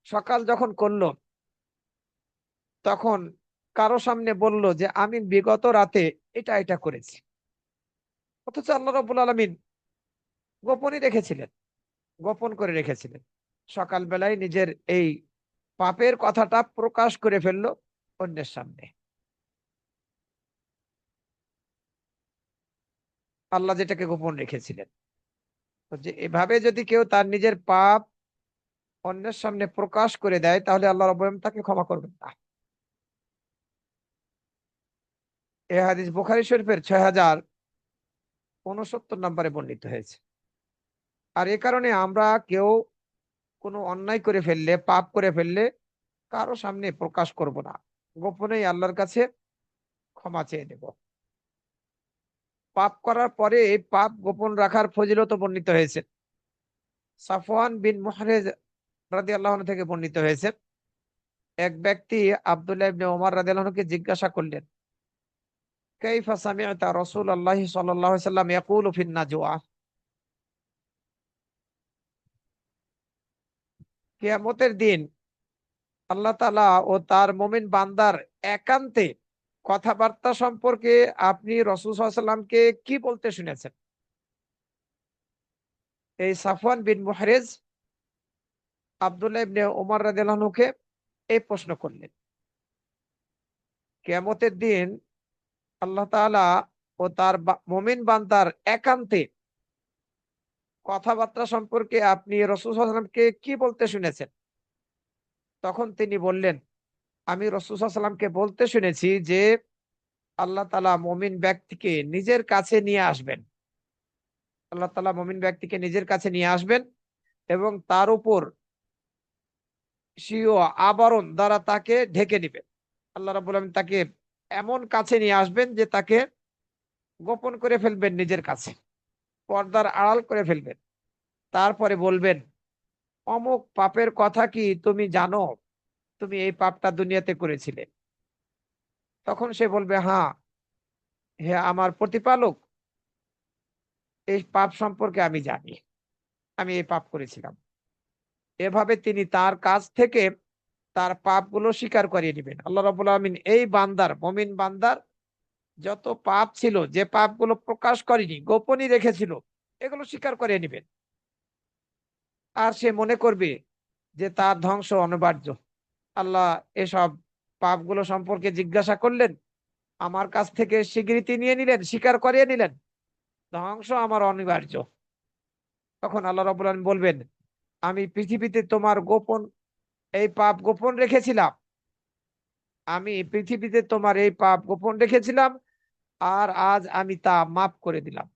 সকাল যখন করলো, তখন কারো সামনে বলল যে আমি বিগত রাতে এটা এটা করেছি, অথচ আল্লাহ রাব্বুল আলামিন গোপনই রেখেছিলেন, গোপন করে রেখেছিলেন। সকালবেলায় নিজের এই পাপের কথাটা প্রকাশ করে ফেললো অন্যের সামনে। আল্লাহ যেটাকে গোপন রেখেছিলেন, তো যে এভাবে যদি কেউ তার নিজের পাপ অন্যের সামনে প্রকাশ করে দেয়, তাহলে আল্লাহ রাব্বুল আলামিন তাকে ক্ষমা করবেন না। এই হাদিস বুখারী শরীফের 6069 নম্বরে বর্ণিত হয়েছে। আর এ কারণে আমরা কেউ কোনো অন্যায় করে ফেললে, পাপ করে ফেললে কারো সামনে প্রকাশ করব না, গোপনেই আল্লাহর কাছে ক্ষমা চেয়ে নেব। পাপ করার পরে এই পাপ গোপন রাখার ফজিলত বর্ণিত হয়েছে। সাফওয়ান বিন মুহরিজ রাদিয়াল্লাহু আনহু থেকে বর্ণিত হয়েছে, এক ব্যক্তি আব্দুল্লাহ ইবনে ওমর রাদিয়াল্লাহু আনহুকে জিজ্ঞাসা করলেন, কাইফা সামি'তা রাসূলুল্লাহ সাল্লাল্লাহু আলাইহি ওয়াসাল্লাম ইয়াকুলু ফিন নাজওয়া, কিয়ামতের দিন আল্লাহ তাআলা ও তার মুমিন বান্দার একান্তে কথাবার্তা সম্পর্কে আপনি রাসূল সাল্লাল্লাহু আলাইহি ওয়াসাল্লামকে কি বলতে শুনেছেন? এই সাফওয়ান বিন মুহরিজ আব্দুল্লাহ ইবনে ওমর রাদিয়াল্লাহু আনহুকে এই প্রশ্ন করলেন। কিয়ামতের দিন আল্লাহ তাআলা ও তার মুমিন বান্দার একান্তে কথাবার্তা সম্পর্কে আপনি রাসূল সাল্লাল্লাহু আলাইহি ওয়াসাল্লামকে কি বলতে শুনেছেন? তখন তিনি বললেন, আমি রাসূল সাল্লাল্লাহু আলাইহি ওয়াসাল্লামকে বলতে শুনেছি যে আল্লাহ তাআলা মুমিন ব্যক্তিকে নিজের কাছে নিয়ে আসবেন। আল্লাহ তাআলা মুমিন ব্যক্তিকে নিজের কাছে নিয়ে আসবেন এবং তার উপর স্বীয় আবরণ দ্বারা তাকে ঢেকে নিবেন। আল্লাহ রাব্বুল আলামিন তাকে এমন কাছে নিয়ে আসবেন যে তাকে গোপন করে ফেলবেন নিজের কাছে, পর্দার আড়াল করে ফেলবেন। তারপরে বলবেন, অমুক পাপের কথা কি তুমি জানো? তুমি এই পাপটা দুনিয়াতে করেছিলে। তখন সে বলবে, হ্যাঁ, হে আমার প্রতিপালক, এই পাপ সম্পর্কে আমি জানি, আমি এই পাপ করেছিলাম। এভাবে তিনি তার কাছ থেকে তার পাপগুলো স্বীকার করিয়ে নিবেন। আল্লাহ রাব্বুল আলামিন এই বান্দার, মুমিন বান্দার যত পাপ ছিল, যে পাপগুলো প্রকাশ করেনি, গোপনই রেখেছিল, এগুলো স্বীকার করিয়ে নিবেন। আর সে মনে করবে যে তার ধ্বংস অনিবার্য। আল্লাহ এসব পাপগুলো সম্পর্কে জিজ্ঞাসা করলেন, আমার কাছ থেকে স্বীকৃতি নিয়ে নিলেন, স্বীকার করিয়ে নিলেন, ধ্বংস আমার অনিবার্য। তখন আল্লাহ রাব্বুল আলামিন বলবেন, আমি পৃথিবীতে তোমার গোপন এই পাপ গোপন রেখেছিলাম, আমি পৃথিবীতে তোমার এই পাপ গোপন রেখেছিলাম, আর আজ আমি তা মাফ করে দিলাম।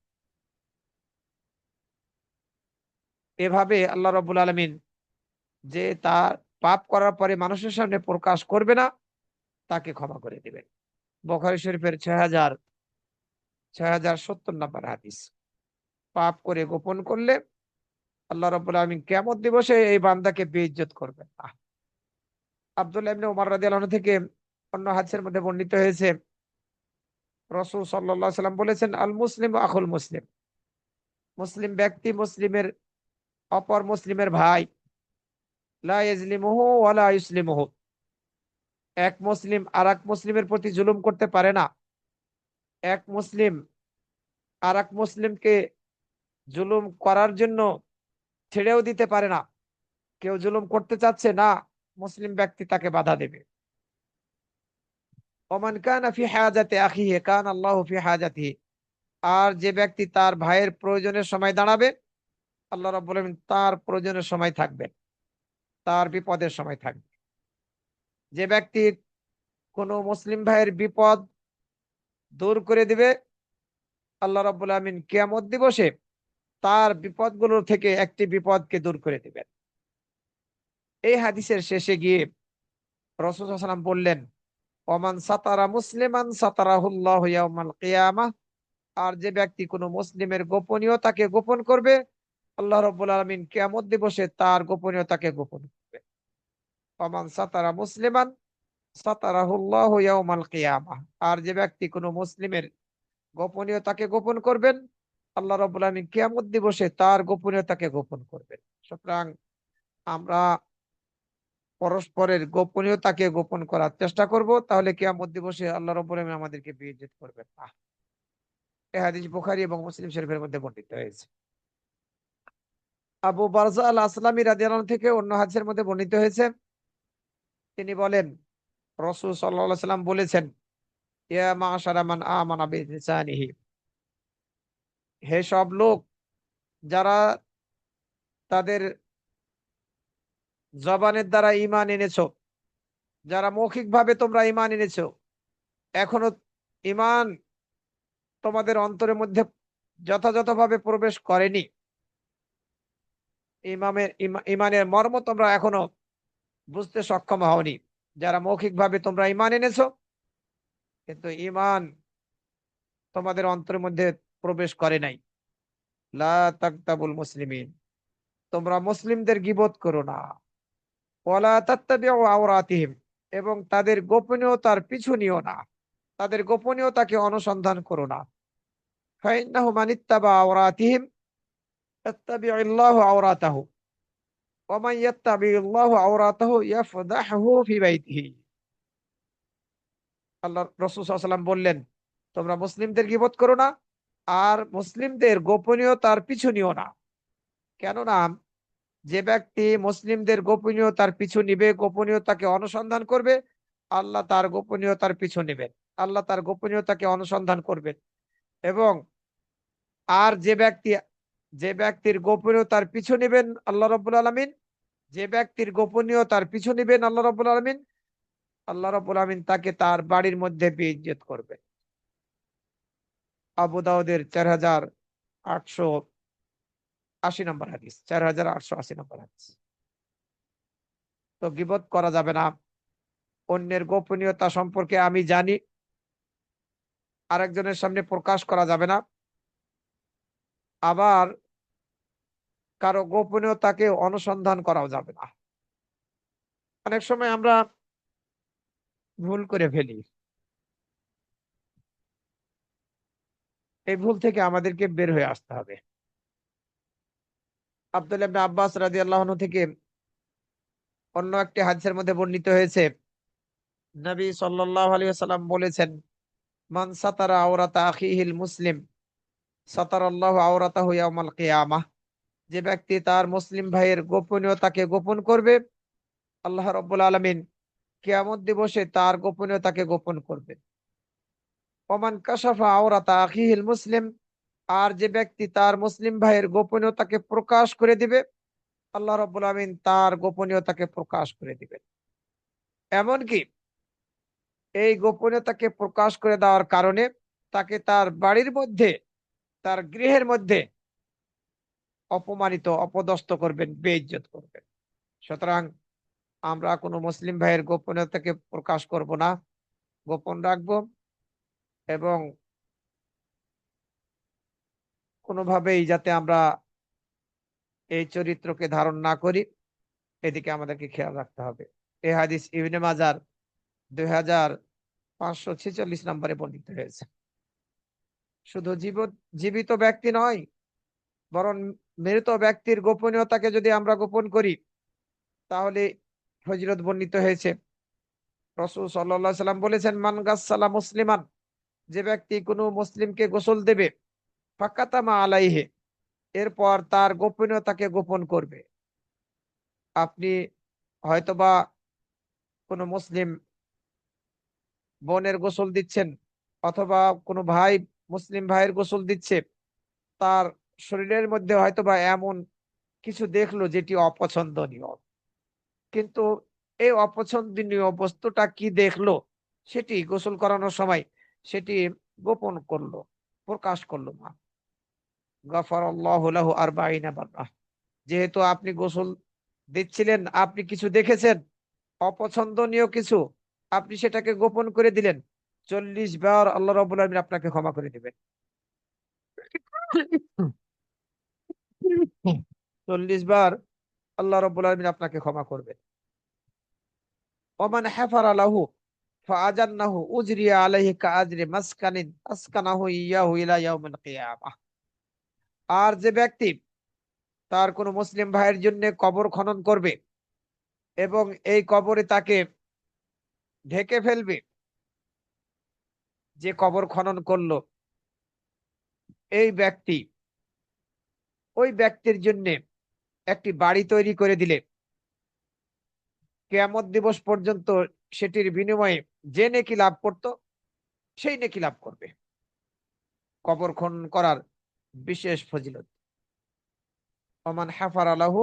এভাবে আল্লাহ রাব্বুল আলামিন যে তার পাপ করার পরে মানুষের সামনে প্রকাশ করবে না, তাকে ক্ষমা করে দিবেন। বুখারী শরীফের ৬০৭০ নম্বর হাদিস। পাপ করে গোপন করলে আল্লাহ রাব্বুল আলামিন কিয়ামত দিবসে এই বান্দাকে বেইজ্জত করবেন না। আব্দুল্লাহ ইবনে ওমর রাদিয়াল্লাহু আনহু থেকে অন্য হাদিসের মধ্যে বর্ণিত হয়েছে, রাসূল সাল্লাল্লাহু আলাইহি সাল্লাম বলেছেন, আল মুসলিম আখুল মুসলিম, মুসলিম ব্যক্তি মুসলিমের অপর মুসলিমের ভাই, লা ইয়াজলিমুহু ওয়া লা ইউসলিমুহু, এক মুসলিম আরেক মুসলিমের প্রতি জুলুম করতে পারে না, এক মুসলিম আরেক মুসলিমকে জুলুম করার জন্য ছেড়েও দিতে পারে না। কেউ জুলুম করতে চাচ্ছে না, মুসলিম ব্যক্তি তাকে বাধা দেবে। ওমান কানা ফি হাজাতি আখিহি কানা আল্লাহু ফি হাজাতিহি, আর যে ব্যক্তি তার ভাইয়ের প্রয়োজনের সময় দাঁড়াবে, আল্লাহ রাব্বুল আলামিন তার প্রয়োজনের সময় থাকবেন, তার বিপদের সময় থাকবে। যে ব্যক্তি কোনো মুসলিম ভাইয়ের বিপদ দূর করে দিবে, আল্লাহ রাব্বুল আলামিন কিয়ামত দিবসে তার বিপদগুলো থেকে একটি বিপদকে দূর করে দিবেন। এই হাদিসের শেষে গিয়ে রাসূল সাল্লাল্লাহু আলাইহি ওয়াসাল্লাম বললেন, ওমান সাতারা মুসলিমান সাতারাহুল্লাহু ইয়াউমাল কিয়ামাহ, আর যে ব্যক্তি কোনো মুসলিমের গোপনীয়তাকে গোপন করবে, আল্লাহ রাব্বুল আলামিন কিয়ামত দিবসে তার গোপনীয়তাকে গোপন করবে। ওমান সাতারা মুসলিমান সাতারাহুল্লাহু ইয়াউমাল কিয়ামাহ, আর যে ব্যক্তি কোনো মুসলিমের গোপনীয়তাকে গোপন করবেন, আল্লাহ রাব্বুল আলামিন কিয়ামত দিবসে তার গোপনীয়তাকে গোপন করবেন। সুতরাং আমরা পরস্পরের গোপনীয়তাকে গোপন করার চেষ্টা করব, তাহলে কিয়ামত দিবসে আল্লাহ রাব্বুল আলামিন আমাদেরকে বেইজ্জত করবেন না। এই হাদিস বুখারী এবং মুসলিম শরীফের মধ্যে বর্ণিত হয়েছে। আবু বারজা আল আসলামী রাদিয়াল্লাহু আনহু থেকে অন্য হাদিসের মধ্যে বর্ণিত হয়েছে, তিনি বলেন, রাসূল সাল্লাল্লাহু আলাইহি সাল্লাম বলেছেন, ইয়া মা'শারা মান আমানা বিলিসানিহি, হে সব লোক যারা তাদের জবানের দ্বারা ঈমান এনেছো, যারা মৌখিকভাবে তোমরা ঈমান এনেছো, এখনো ঈমান তোমাদের অন্তরের মধ্যে যথাযথভাবে প্রবেশ করেনি, ঈমানের মর্ম তোমরা এখনো বুঝতে সক্ষম হওনি। যারা মৌখিকভাবে তোমরা ঈমান এনেছো, কিন্তু ঈমান তোমাদের অন্তরের মধ্যে প্রবেশ করে নাই। লা তাকতাবুল মুসলিমিন, তোমরা মুসলিমদের গীবত করো না। ওয়ালা তাত্তাবিউ আওরাতিহিম, এবং তাদের গোপনীয়তার পিছু নিও না, তাদের গোপনীয়তাকে অনুসন্ধান করো না। ফাইন্নাহু মান ইত্তাবা আওরাতিহিম ইত্তাবিউল্লাহু আওরাতাহু ওয়া মান ইয়াত্তাবিউল্লাহু আওরাতাহু ইয়াফদাহু ফি বাইতিহি। আল্লাহ রাসূল সাল্লাল্লাহু আলাইহি ওয়াসাল্লাম বললেন, তোমরা মুসলিমদের গীবত করো না, আর মুসলিমদের গোপনীয়তার পিছু নিও না। কেননা যে ব্যক্তি মুসলিমদের গোপনীয়তার পিছু নিবে, গোপনীয়তাকে অনুসন্ধান করবে, আল্লাহ তার গোপনীয়তার পিছু নেবেন, আল্লাহ তার গোপনীয়তাকে অনুসন্ধান করবেন। এবং আর যে ব্যক্তির গোপনীয়তার পিছু নেবেন আল্লাহ রাব্বুল আলামিন, যে ব্যক্তির গোপনীয়তার পিছু নেবেন আল্লাহ রাব্বুল আলামিন, আল্লাহ রাব্বুল আলামিন তাকে তার বাড়ির মধ্যে বেইজ্জত করবে। আবু দাউদের 4880 নম্বর হাদিস, 4880 নম্বর হাদিস। তো গীবত করা যাবে না। অন্যের গোপনীয়তা সম্পর্কে আমি জানি, আরেকজনের সামনে প্রকাশ করা যাবে না। আবার কারো গোপনীয়তাকে অনুসন্ধান করাও যাবে না। অনেক সময় আমরা ভুল করে ফেলি, এই ভুল থেকে আমাদেরকে বের হয়ে আসতে হবে। আব্দুল্লাহ ইবনে আব্বাস রাদিয়াল্লাহু আনহু থেকে অন্য একটি হাদিসের মধ্যে বর্ণিত হয়েছে, নবী সাল্লাল্লাহু আলাইহি ওয়াসাল্লাম বলেছেন, মান সাতারা আওরাতা আখিহিল মুসলিম সাতারাল্লাহু আওরাতাহু ইয়াউমাল কিয়ামাহ, যে ব্যক্তি তার মুসলিম ভাইয়ের গোপনীয়তাকে গোপন করবে, আল্লাহ রাব্বুল আলামিন কিয়ামত দিবসে তার গোপনীয়তাকে গোপন করবে। ওমান কাশাফা আওরাতা আখিহিল মুসলিম, আর যে ব্যক্তি তার মুসলিম ভাইয়ের গোপনীয়তাকে প্রকাশ করে দিবে, আল্লাহ রাব্বুল আলামিন তার গোপনীয়তাকে প্রকাশ করে দিবেন। এমনকি এই গোপনীয়তাকে প্রকাশ করে দেওয়ার কারণে তাকে তার বাড়ির মধ্যে, তার গৃহের মধ্যে অপমানিত, অপদস্থ করবেন, বেইজ্জত করবেন। সুতরাং আমরা কোনো মুসলিম ভাইয়ের গোপনীয়তাকে প্রকাশ করব না, গোপন রাখবো, এবং কোনোভাবেই যাতে আমরা এই চরিত্রকে ধারণ না করি, এদিকে আমাদেরকে খেয়াল রাখতে হবে। এই হাদিস ইবনে মাজার 2546 নম্বরে বর্ণিত হয়েছে। শুধু জীবিত ব্যক্তি নয়, বরং মৃত ব্যক্তির গোপনীয়তাকে যদি আমরা গোপন করি তাহলে ফজিলত বর্ণিত হয়েছে। রাসূল সাল্লাল্লাহু আলাইহি সাল্লাম বলেছেন, মান গাসসালা মুসলিমান, যে ব্যক্তি কোনো মুসলিমকে গোসল দেবে, ফাকাতামা আলাইহি, এরপর তার গোপনীয়তাকে গোপন করবে। আপনি হয়তোবা কোনো মুসলিম বোনের গোসল দিচ্ছেন, অথবা কোনো ভাই মুসলিম ভাইয়ের গোসল দিচ্ছে, তার শরীরের মধ্যে হয়তোবা এমন কিছু দেখলো যেটি অপছন্দনীয়, কিন্তু এই অপছন্দনীয় বস্তুটা কি দেখলো সেটি গোসল করানোর সময় সেটি গোপন করলো, প্রকাশ করলো না। গাফারাল্লাহু লাহু আরবাঈনা বাররা, যেহেতু আপনি গোসল দিচ্ছিলেন, আপনি কিছু দেখেছেন অপছন্দনীয় কিছু, আপনি সেটাকে গোপন করে দিলেন, 40 বার আল্লাহ রাব্বুল আলামিন আপনাকে ক্ষমা করে দিবেন। 40 বার আল্লাহ রাব্বুল আলামিন আপনাকে ক্ষমা করবেন। ওমান হাফারা লাহু ফাআজান্নাহু উজরিয়া আলাইহি কাআজরি মাসকানিন আসকানাহু ইয়াহু ইলা ইয়াউমিল কিয়ামাহ। আর যে ব্যক্তি তার কোন মুসলিম ভাইয়ের জন্য কবর খনন করবে এবং এই কবরে তাকে ঢেকে ফেলবে, যে কবর খনন করলো এই ব্যক্তি, ওই ব্যক্তির জন্য একটি বাড়ি তৈরি করে দিলে কিয়ামত দিবস পর্যন্ত সেটির বিনিময়ে যে নেকি লাভ করত সেই নেকি লাভ করবে। কবর খনন করার বিশেষ ফজিলত। ওমান হাফারা লাহু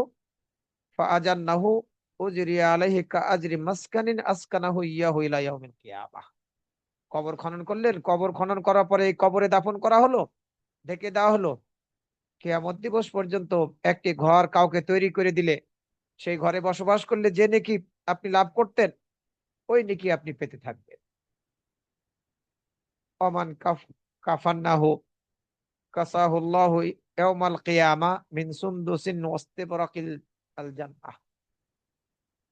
ফাআজান্নাহু উজরিয়া আলাইহি কাআজরি মাসকানিন আসকানাহু ইয়াহু ইলা ইয়াউমিল কিয়ামাহ। কবর খনন করলেন, কবর খনন করার পরে এই কবরে দাফন করা হলো, ঢেকে দেওয়া হলো, কিয়ামত দিবস পর্যন্ত একটি ঘর কাউকে তৈরি করে দিলে সেই ঘরে বসবাস করলে যে নেকি আপনি লাভ করতেন ওই নেকি আপনি পেতে থাকবেন। ওমান কাফান্নাহু কাসাহুল্লাহু ইয়াউমাল কিয়ামা মিন সুনদুসিন ওয়াস্তাবরাকিল আল জান্নাহ,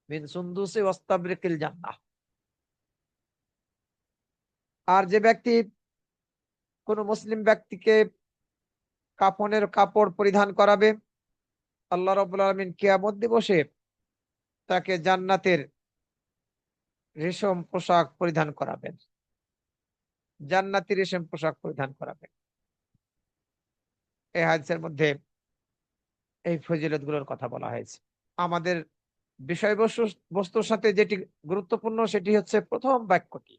মিন সুনদুসি ওয়াস্তাবরাকিল জান্নাহ। আর যে ব্যক্তি কোন মুসলিম ব্যক্তিকে কাফনের কাপড় পরিধান করাবে, আল্লাহ রাব্বুল আলামিন কিয়ামত দিবসে তাকে জান্নাতের রেশম পোশাক পরিধান করাবেন, জান্নাতি রেশম পোশাক পরিধান করাবেন। এই হাদিসের মধ্যে এই ফজিলতগুলোর কথা বলা হয়েছে। আমাদের বিষয়বস্তু বস্তুর সাথে যেটি গুরুত্বপূর্ণ সেটি হচ্ছে প্রথম বাক্যটি,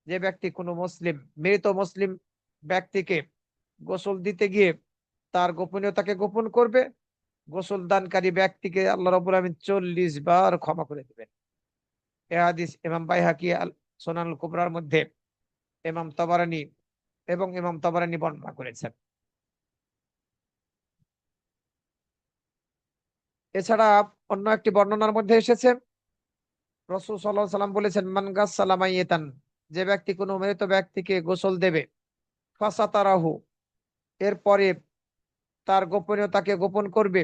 যে ব্যক্তি কোনো মুসলিম মৃত মুসলিম ব্যক্তিকে গোসল দিতে গিয়ে তার গোপনীয়তাকে গোপন করবে, গোসল দানকারী ব্যক্তিকে আল্লাহ রাব্বুল আলামিন 40 বার ক্ষমা করে দিবেন। এই হাদিস ইমাম বাইহাকী আল সুনানুল কুবরার মধ্যে ইমাম তাবারানী বর্ণনা করেছেন। এছাড়া অন্য একটি বর্ণনার মধ্যে এসেছে, রাসূল সাল্লাল্লাহু আলাইহি সাল্লাম বলেছেন, মান গাসসালা মাইয়াতান, যে ব্যক্তি কোনো মৃত ব্যক্তিকে গোসল দেবে, ফাসাতারাহু, এরপরে তার গোপনীয়তাকে গোপন করবে,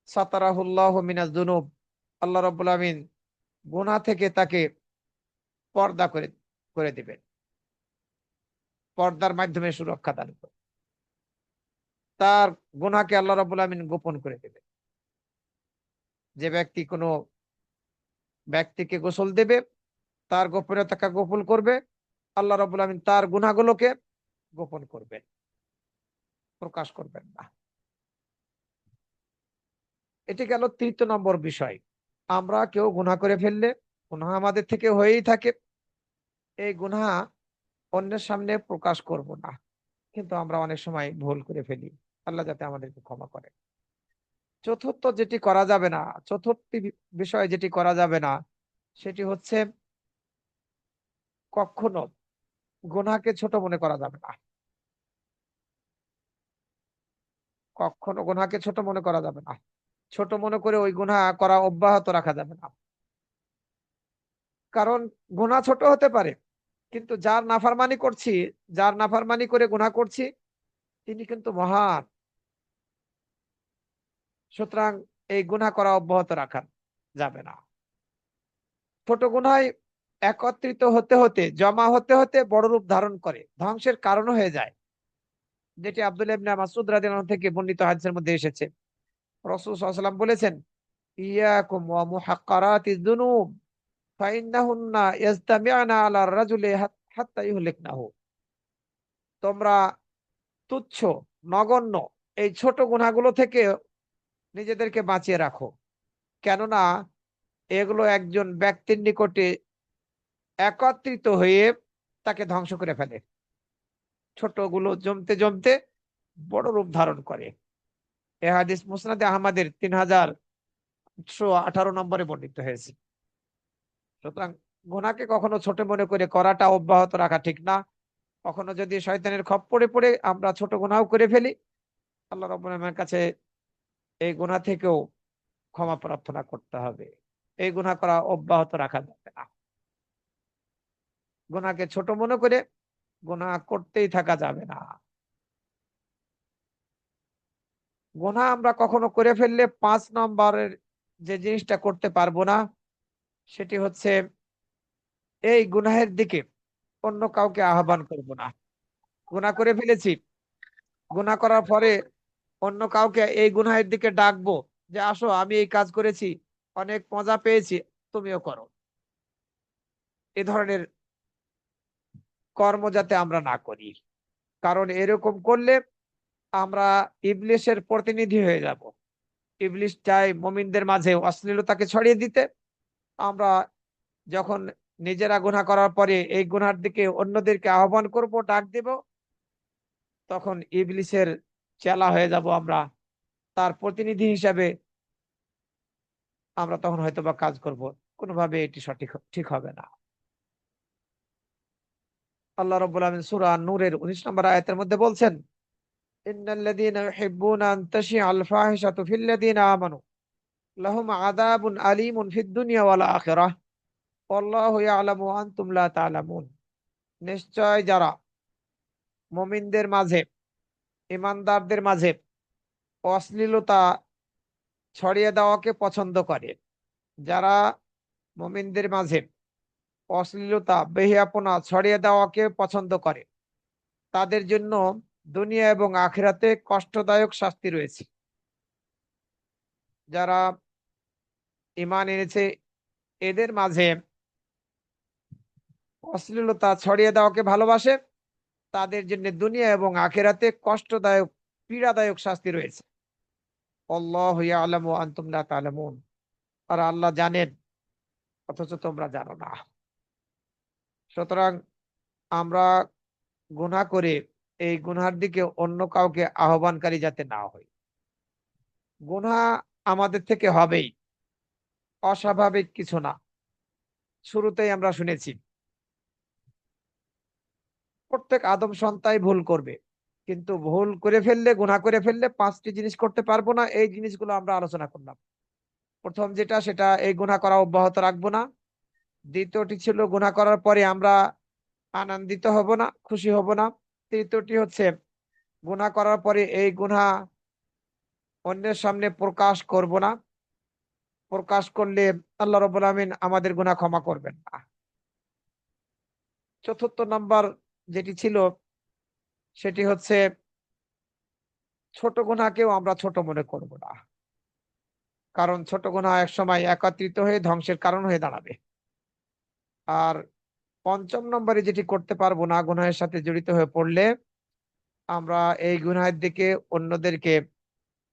সাতারাহুল্লাহু মিনাজ যুনুব, আল্লাহ রাব্বুল আমিন গুনাহ থেকে তাকে পর্দা করে করে দিবেন, পর্দার মাধ্যমে সুরক্ষা দান করবে, তার গুনাহকে আল্লাহ রাব্বুল আমিন গোপন করে দেবে। যে ব্যক্তি কোনো ব্যক্তিকে গোসল দেবে, তার গোপনীয়তাকে গোপন করবে, আল্লাহ রাব্বুল আমিন তার গুনাহগুলোকে গোপন করবেন, প্রকাশ করবেন না। এটি গেল ৩য় নম্বর বিষয়। আমরা কেউ গুনাহ করে ফেললে, গুনাহ আমাদের থেকে হয়েই থাকে, এই গুনাহ অন্যের সামনে প্রকাশ করব না, কিন্তু আমরা অনেক সময় ভুল করে ফেলি। আল্লাহ যাতে আমাদেরকে ক্ষমা করে। চতুর্থ যেটি করা যাবে না, চতুর্থ বিষয় যেটি করা যাবে না সেটি হচ্ছে কখনো গুনাহকে ছোট মনে করা যাবে না, কখনো গুনাহকে ছোট মনে করা যাবে না, ছোট মনে করে ওই গুনাহ করা অব্যাহত রাখা যাবে না। কারণ গুনাহ ছোট হতে পারে, কিন্তু যার নাফরমানি করে গুনাহ করছি তিনি কিন্তু মহান। সুতরাং এই গুনাহ করা অব্যাহত রাখা যাবে না। ছোট গুনাহ একত্রিত হতে হতে, জমা হতে হতে বড় রূপ ধারণ করে, ধ্বংসের কারণ হয়ে যায়, যেটি আব্দুল্লাহ ইবনে মাসউদ রাদিয়াল্লাহু আনহু থেকে বর্ণিত হাদিসের মধ্যে এসেছে। রাসূল সাল্লাল্লাহু আলাইহি ওয়াসাল্লাম বলেছেন, ইয়াকুম ওয়া মুহাক্কারাতিজ যুনুব ফাইন্নাহুন্না ইয়াজতামিউনা আলা রাজুলি হাত্তা ইহলিকনাহু। তোমরা তুচ্ছ, নগণ্য এই ছোট গুনাহগুলো থেকে নিজেদেরকে বাঁচিয়ে রাখো, কেননা এগুলো একজন ব্যক্তির নিকটে একত্রিত হয়ে তাকে ধ্বংস করে ফেলে। ছোটগুলো জমতে জমতে বড় রূপ ধারণ করে। এ হাদিস মুসনাদে আহমদের 3818 নম্বরে বর্ণিত হয়েছে। সুতরাং গুনাহকে কখনো ছোট মনে করে করাটা অব্যাহত রাখা ঠিক না। কখনো যদি শয়তানের খপ্পরে পড়ে আমরা ছোট গুনাহও করে ফেলি, আল্লাহ রাব্বুল আলামিনের কাছে এই গুনাহ থেকেও ক্ষমা প্রার্থনা করতে হবে। এই গুনাহ করা অব্যাহত রাখা যাবে না। গুনাহকে ছোট মনে করে গুনাহ করতেই থাকা যাবে না। গুনাহ আমরা কখনো করে ফেললে 5 নম্বরের যে জিনিসটা করতে পারবো না, সেটি হচ্ছে এই গুনাহের দিকে অন্য কাউকে আহ্বান করব না। গুনাহ করে ফেলেছি, গুনাহ করার পরে অন্য কাউকে এই গুনাহের দিকে ডাকবো যে আসো আমি এই কাজ করেছি, অনেক মজা পেয়েছি, তুমিও করো। এ ধরনের কর্ম যাতে আমরা না করি, কারণ এরকম করলে আমরা ইবলিসের প্রতিনিধি হয়ে যাব। ইবলিস চায় মুমিনদের মাঝে অশ্লীলতাকে ছড়িয়ে দিতে। আমরা যখন নিজেরা গুনাহ করার পরে এই গুনার দিকে অন্যদেরকে আহ্বান করব, ডাক দেব, তখন ইবলিসের চেলা হয়ে যাব আমরা, তার প্রতিনিধি হিসাবে আমরা তখন হয়তোবা কাজ করব। কোনোভাবে এটি ঠিক হবে না। আল্লাহ রাব্বুল আলামিন সূরা নূরের 19 নম্বর আয়াতের মধ্যে বলছেন, ইন্নাল্লাযীনা ইউহিব্বুনা আন তাশিআল ফাহিশাতু ফিল্লাযীনা আমানু লাহুম আযাবুন আলীমুন ফিদ দুনিয়া ওয়াল আখিরাহ ওয়াল্লাহু ইয়ালামু ওয়া আনতুম লা তা'লামুন। নিশ্চয় যারা মুমিনদের মাঝে, ঈমানদারদের মাঝে অশ্লীলতা ছড়িয়ে দেওয়াকে পছন্দ করে, যারা মুমিনদের মাঝে অশ্লীলতা, বেহিয়াপনা ছড়িয়ে দেওয়াকে পছন্দ করে, তাদের জন্য দুনিয়া এবং আখিরাতে কষ্টদায়ক শাস্তি রয়েছে। যারা ঈমান এনেছে এদের মাঝে অশ্লীলতা ছড়িয়ে দেওয়াকে ভালোবাসে, তাদের জন্য দুনিয়া এবং আখিরাতে কষ্টদায়ক, পীড়াদায়ক শাস্তি রয়েছে। আল্লাহু ইয়ালামু ওয়া আনতুম লা তা'লামুন। আর আল্লাহ জানেন, অথচ তোমরা জানো না। সুতরাং আমরা গুনাহ করে এই গুনার দিকে অন্য কাউকে আহ্বানকারী যাতে না হই। গুনাহ আমাদের থেকে হবেই, অস্বাভাবিক কিছু না। শুরুতেই আমরা শুনেছি প্রত্যেক আদম সন্তানই ভুল করবে, কিন্তু ভুল করে ফেললে, গুনাহ করে ফেললে 5টি জিনিস করতে পারবো না। এই জিনিসগুলো আমরা আলোচনা করলাম। প্রথম যেটা, সেটা এই গুনাহ করা অব্যাহত রাখবো না। দ্বিতীয়টি ছিল গুনাহ করার পরে আমরা আনন্দিত হব না, খুশি হব না। তৃতীয়টি হচ্ছে গুনাহ করার পরে এই গুনাহ অন্যের সামনে প্রকাশ করব না। প্রকাশ করলে আল্লাহ রাব্বুল আমিন আমাদের গুনাহ ক্ষমা করবেন না। চতুর্থ নাম্বার যেটি ছিল, সেটি হচ্ছে ছোট গুনাহকেও আমরা ছোট মনে করব না, কারণ ছোট গুনাহ একসময় একত্রিত হয়ে ধ্বংসের কারণ হয়ে দাঁড়াবে। আর পঞ্চম নম্বরে যেটি করতে পারবো না, গুনাহের সাথে জড়িত হয়ে পড়লে আমরা এই গুনাহের দিকে অন্যদেরকে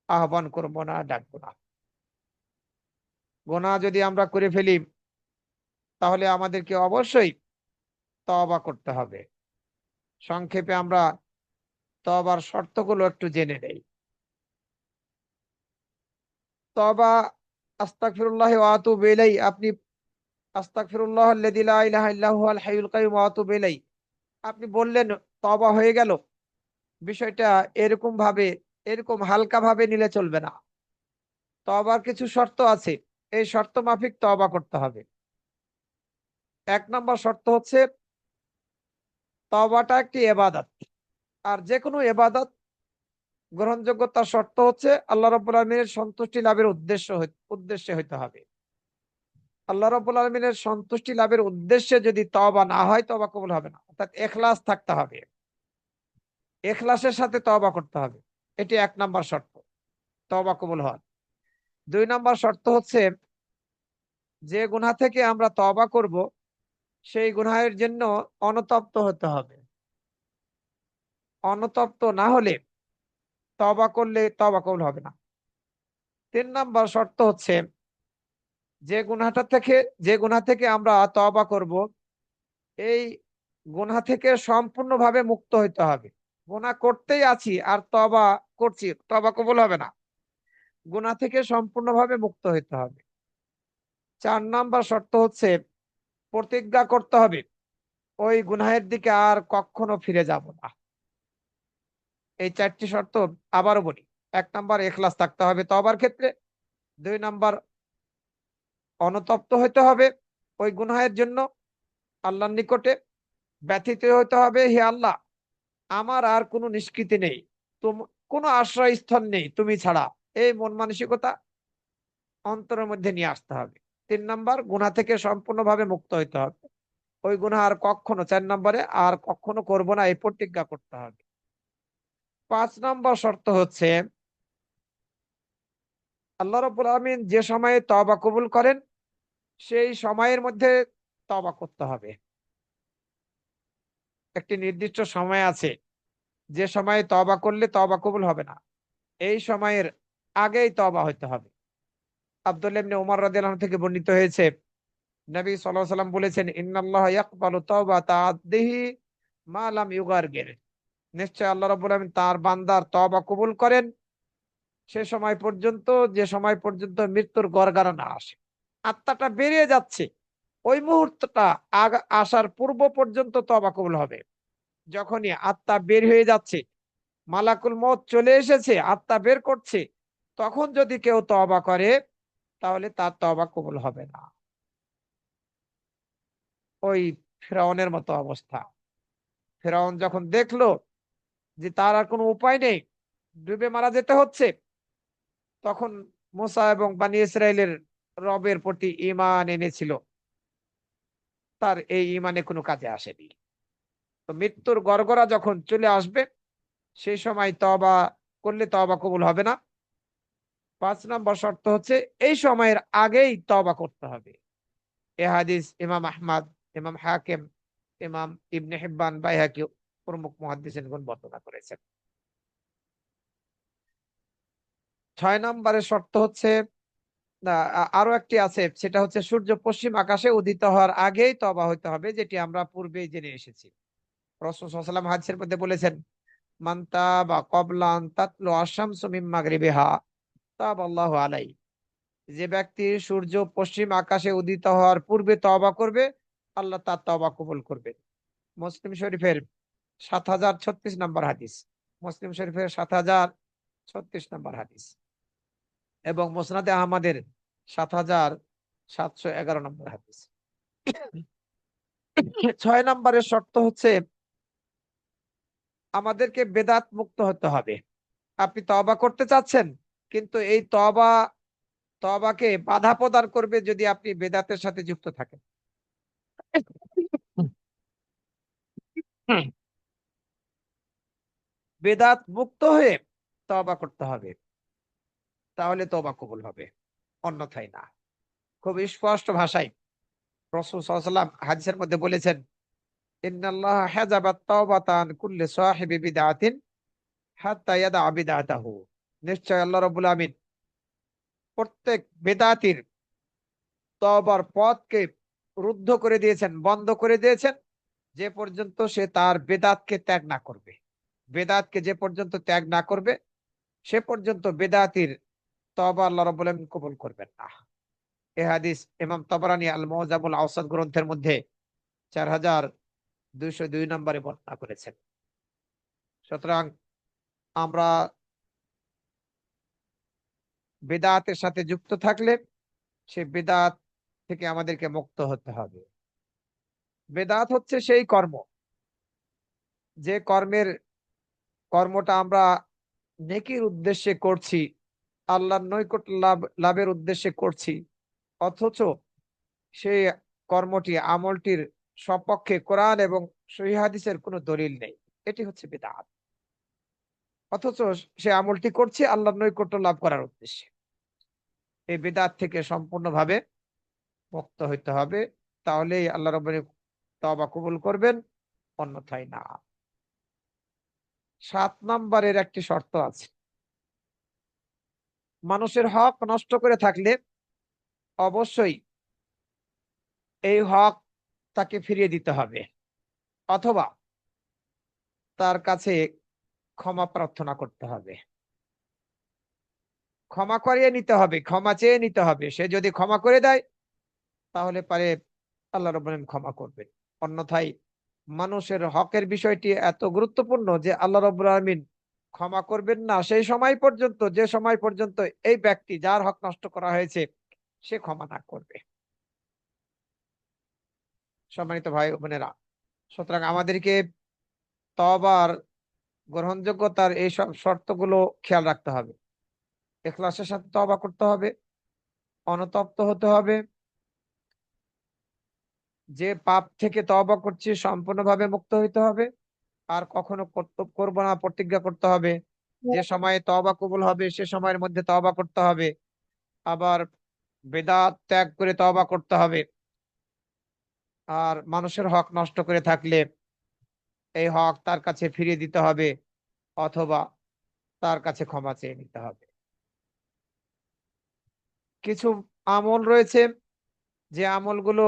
আহ্বান করব না, ডাকবো না। গুনাহ যদি আমরা করে ফেলি, তাহলে আমাদেরকে অবশ্যই তওবা করতে হবে। সংক্ষেপে আমরা তওবার শর্তগুলো একটু জেনে নেই। তওবা, আস্তাগফিরুল্লাহ ওয়া আতুবু ইলাইহি, আপনি আস্তাগফিরুল্লাহ আল্লাযী লা ইলাহা ইল্লা হুয়াল হাইয়ুল কাইয়্যুম ওয়া আতুবু ইলাইহি আপনি বললেন, তওবা হয়ে গেল। বিষয়টা এরকম ভাবে, এরকম হালকা ভাবে নিলে চলবে না। তওবার কিছু শর্ত আছে, এই শর্ত মাফিক তওবা করতে হবে। 1 নম্বর শর্ত হচ্ছে তওবাটা একটি ইবাদত। আর যেকোনো ইবাদত গ্রহণযোগ্যতার শর্ত হচ্ছে আল্লাহ রাব্বুল আলামিনের সন্তুষ্টি লাভের উদ্দেশ্যে হইতে হবে। আল্লাহ রাব্বুল আলামিনের সন্তুষ্টি লাভের উদ্দেশ্যে যদি তওবা না হয়, তওবা কবুল হবে না। অর্থাৎ ইখলাস থাকতে হবে, ইখলাসের সাথে তওবা করতে হবে। এটি 1 নম্বর শর্ত তওবা কবুল হওয়ার। 2 নম্বর শর্ত হচ্ছে, যে গুনাহ থেকে আমরা তওবা করব সেই গুনাহের জন্য অনুতপ্ত হতে হবে। অনুতপ্ত না হলে তওবা করলে তওবা কবুল হবে না। 3 নম্বর শর্ত হচ্ছে, যে গুনাহ থেকে আমরা তওবা করব, এই গুনাহ থেকে সম্পূর্ণভাবে মুক্ত হইতে হবে। গুনাহ করতেই আছি আর তওবা করছি, তওবা কবুল হবে না। গুনাহ থেকে সম্পূর্ণভাবে মুক্ত হইতে হবে। 4 নম্বর শর্ত হচ্ছে, প্রতিজ্ঞা করতে হবে ওই গুনাহের দিকে আর কখনো ফিরে যাব না। এই 4টি শর্ত আবারও বলি। 1 নম্বর, ইখলাস থাকতে হবে তওবার ক্ষেত্রে। 2 নম্বর, অনুতপ্ত হইতে হবে ওই গুনাহের জন্য আল্লাহর নিকটে। ব্যথিত হইতে হবে, হে আল্লাহ, আমার আর কোনো নিষ্কৃতি নেই, কোনো আশ্রয়স্থল নেই তুমি ছাড়া। এই মন মানসিকতা অন্তরের মধ্যে নিয়ে আসতে হবে। 3 নম্বর, গুনাহ থেকে সম্পূর্ণভাবে মুক্ত হইতে হবে। ওই গুনাহ আর কখনো, 4 নম্বরে, আর কখনো করব না, এই প্রতিজ্ঞা করতে হবে। 5 নম্বর শর্ত হচ্ছে, আল্লাহ রাব্বুল আলামিন যে সময়ে তওবা কবুল করেন সেই সময়ের মধ্যে তওবা করতে হবে। একটি নির্দিষ্ট সময় আছে, যে সময়ে তওবা করলে তওবা কবুল হবে না। এই সময়ের আগেই তওবা হইতে হবে। আব্দুল্লাহ ইবনে উমর রাদিয়াল্লাহু আনহু থেকে বর্ণিত হয়েছে, নবী সাল্লাল্লাহু আলাইহি ওয়াসাল্লাম বলেছেন, ইন্নাল্লাহা ইয়াকবালু তাওবাতা আবদিহি মা লাম ইউগারগির। নিশ্চয় আল্লাহ রাব্বুল আলামিন তার বান্দার তওবা কবুল করেন সে সময় পর্যন্ত, যে সময় পর্যন্ত মৃত্যুর গড়গড়া না আসে। আত্মাটা বেরিয়ে যাচ্ছে, ওই মুহূর্তটা আসার পূর্ব পর্যন্ত তওবা কবুল হবে। যখনই আত্মা বের হয়ে যাচ্ছে, মালাকুল মউত চলে এসেছে, আত্মা বের করছে, তখন যদি কেউ তওবা করে তাহলে তার তওবা কবুল হবে না। ওই ফিরআউনের মতো অবস্থা। ফিরআউন যখন দেখলো যে তার আর কোনো উপায় নেই, ডুবে মারা যেতে হচ্ছে, তখন মুসা এবং বনী ইসরাইলের রবের প্রতি ঈমান এনেছিল। তার এই ঈমানে কোনো কাজে আসেনি। তো মৃত্যুর গড়গড়া যখন চলে আসবে, সেই সময় তওবা করলে তওবা কবুল হবে না। 5 নম্বর শর্ত হচ্ছে, এই সময়ের আগেই তওবা করতে হবে। এ হাদিস ইমাম আহমদ, ইমাম হাকিম, ইমাম ইবনে হিব্বান, বাইহাকি প্রমুখ মুহাদ্দিসিনগণ বর্ণনা করেছেন। 6 নম্বরের শর্ত হচ্ছে, না, আরো একটি আছে, সেটা হচ্ছে সূর্য পশ্চিম আকাশে উদিত হওয়ার আগেই তওবা হইতে হবে, যেটি আমরা পূর্বেই জেনে এসেছি। রাসূল সাল্লাল্লাহু আলাইহি ওয়াসাল্লাম হাদিসের মধ্যে বলেছেন, মান তাবা ক্বাবলা আন তাতলু আশ-শামসু মিন মাগরিবিহা তাবাল্লাহু আলাইহি। যে ব্যক্তি সূর্য পশ্চিম আকাশে উদিত হওয়ার পূর্বে তওবা করবে, আল্লাহ তার তওবা কবুল করবেন। মুসলিম শরীফের ৭০৩৬ নম্বর হাদিস। মুসলিম শরীফের ৭০৩৬ নম্বর হাদিস এবং মুসনাদে আহমদের ৭৭১১ নম্বর হাদিস। 6 নম্বরের শর্ত হচ্ছে, আমাদেরকে বেদাত মুক্ত হতে হবে। আপনি তওবা করতে চাচ্ছেন, কিন্তু এই তওবাকে বাধা প্রদান করবে যদি আপনি বেদাতের সাথে যুক্ত থাকেন। বেদাত মুক্ত হয়ে তওবা করতে হবে, তাহলে তওবা কবুল হবে, অন্যথায় না। খুব স্পষ্ট ভাষায় রাসূল সাল্লাল্লাহু আলাইহি ওয়াসাল্লাম হাদিসের মধ্যে বলেছেন, ইন্নাল্লাহা হাজাবাত তাওবাতা আন কুল্লি সাহিবি বিদআতিন হাত্তা ইয়াদা বিদআতাহু। নিশ্চয় আল্লাহ রাব্বুল আমিন প্রত্যেক বেদাতির তওবার পথকে রুদ্ধ করে দিয়েছেন, বন্ধ করে দিয়েছেন, যে পর্যন্ত সে তার বেদাতকে ত্যাগ না করবে। বেদাতকে যে পর্যন্ত ত্যাগ না করবে, সে পর্যন্ত বেদাতির তওবা আল্লাহ রাব্বুল আমিন কবুল করবেন না। এই হাদিস ইমাম তাবরানী আল মুআজামুল আওসাত গ্রন্থের মধ্যে ৪২০২ নম্বরে বর্ণনা করেছেন। সুতরাং আমরা বেদাতের সাথে যুক্ত থাকলে সে বেদাত থেকে আমাদেরকে মুক্ত হতে হবে। বেদাত হচ্ছে সেই কর্ম, যে কর্মটা আমরা নেকির উদ্দেশ্যে করছি, আল্লাহর নৈকট্য লাভের উদ্দেশ্যে করছি, অথচ সেই কর্মটি আমলটির সপক্ষে কোরআন এবং সহিহ হাদিসের কোনো দলিল নেই, এটি হচ্ছে বিদআত। অথচ সে আমলটি করছে আল্লাহর নৈকট্য লাভ করার উদ্দেশ্যে। এই বিদআত থেকে সম্পূর্ণভাবে মুক্ত হইতে হবে, তাহলেই আল্লাহ রাব্বুল আলামিন তওবা কবুল করবেন, অন্যথায় না। 7 নম্বরের একটি শর্ত আছে। মানুষের হক নষ্ট করে থাকলে অবশ্যই এই হক তাকে ফিরিয়ে দিতে হবে, অথবা তার কাছে ক্ষমা প্রার্থনা করতে হবে, ক্ষমা করিয়ে নিতে হবে, ক্ষমা চেয়ে নিতে হবে। সে যদি ক্ষমা করে দেয় তাহলে পারে আল্লাহ রাব্বুল আলামিন ক্ষমা করবেন। অন্যথায় মানুষের হকের বিষয়টি এত গুরুত্বপূর্ণ যে আল্লাহ রাব্বুল আলামিন ক্ষমা করবেন না সেই সময় পর্যন্ত, যে সময় পর্যন্ত এই ব্যক্তি যার হক নষ্ট করা হয়েছে সে ক্ষমা না করবে। সম্মানিত ভাই ও বোনেরা, সুতরাং আমাদেরকে তওবার গ্রহণযোগ্যতার এই সব শর্তগুলো খেয়াল রাখতে হবে। ইখলাসের সাথে তওবা করতে হবে, অনুতপ্ত হতে হবে, যে পাপ থেকে তওবা করছি সম্পূর্ণভাবে মুক্ত হইতে হবে, আর কখনো করব না প্রতিজ্ঞা করতে হবে। যে সময়ে তওবা কবুল হবে সে সময়ের মধ্যে তওবা করতে হবে। আবার বেদাত ত্যাগ করে তওবা করতে হবে। আর মানুষের হক নষ্ট করে থাকলে এই হক তার কাছে ফিরিয়ে দিতে হবে, অথবা তার কাছে ক্ষমা চেয়ে নিতে হবে। কিছু আমল রয়েছে যে আমলগুলো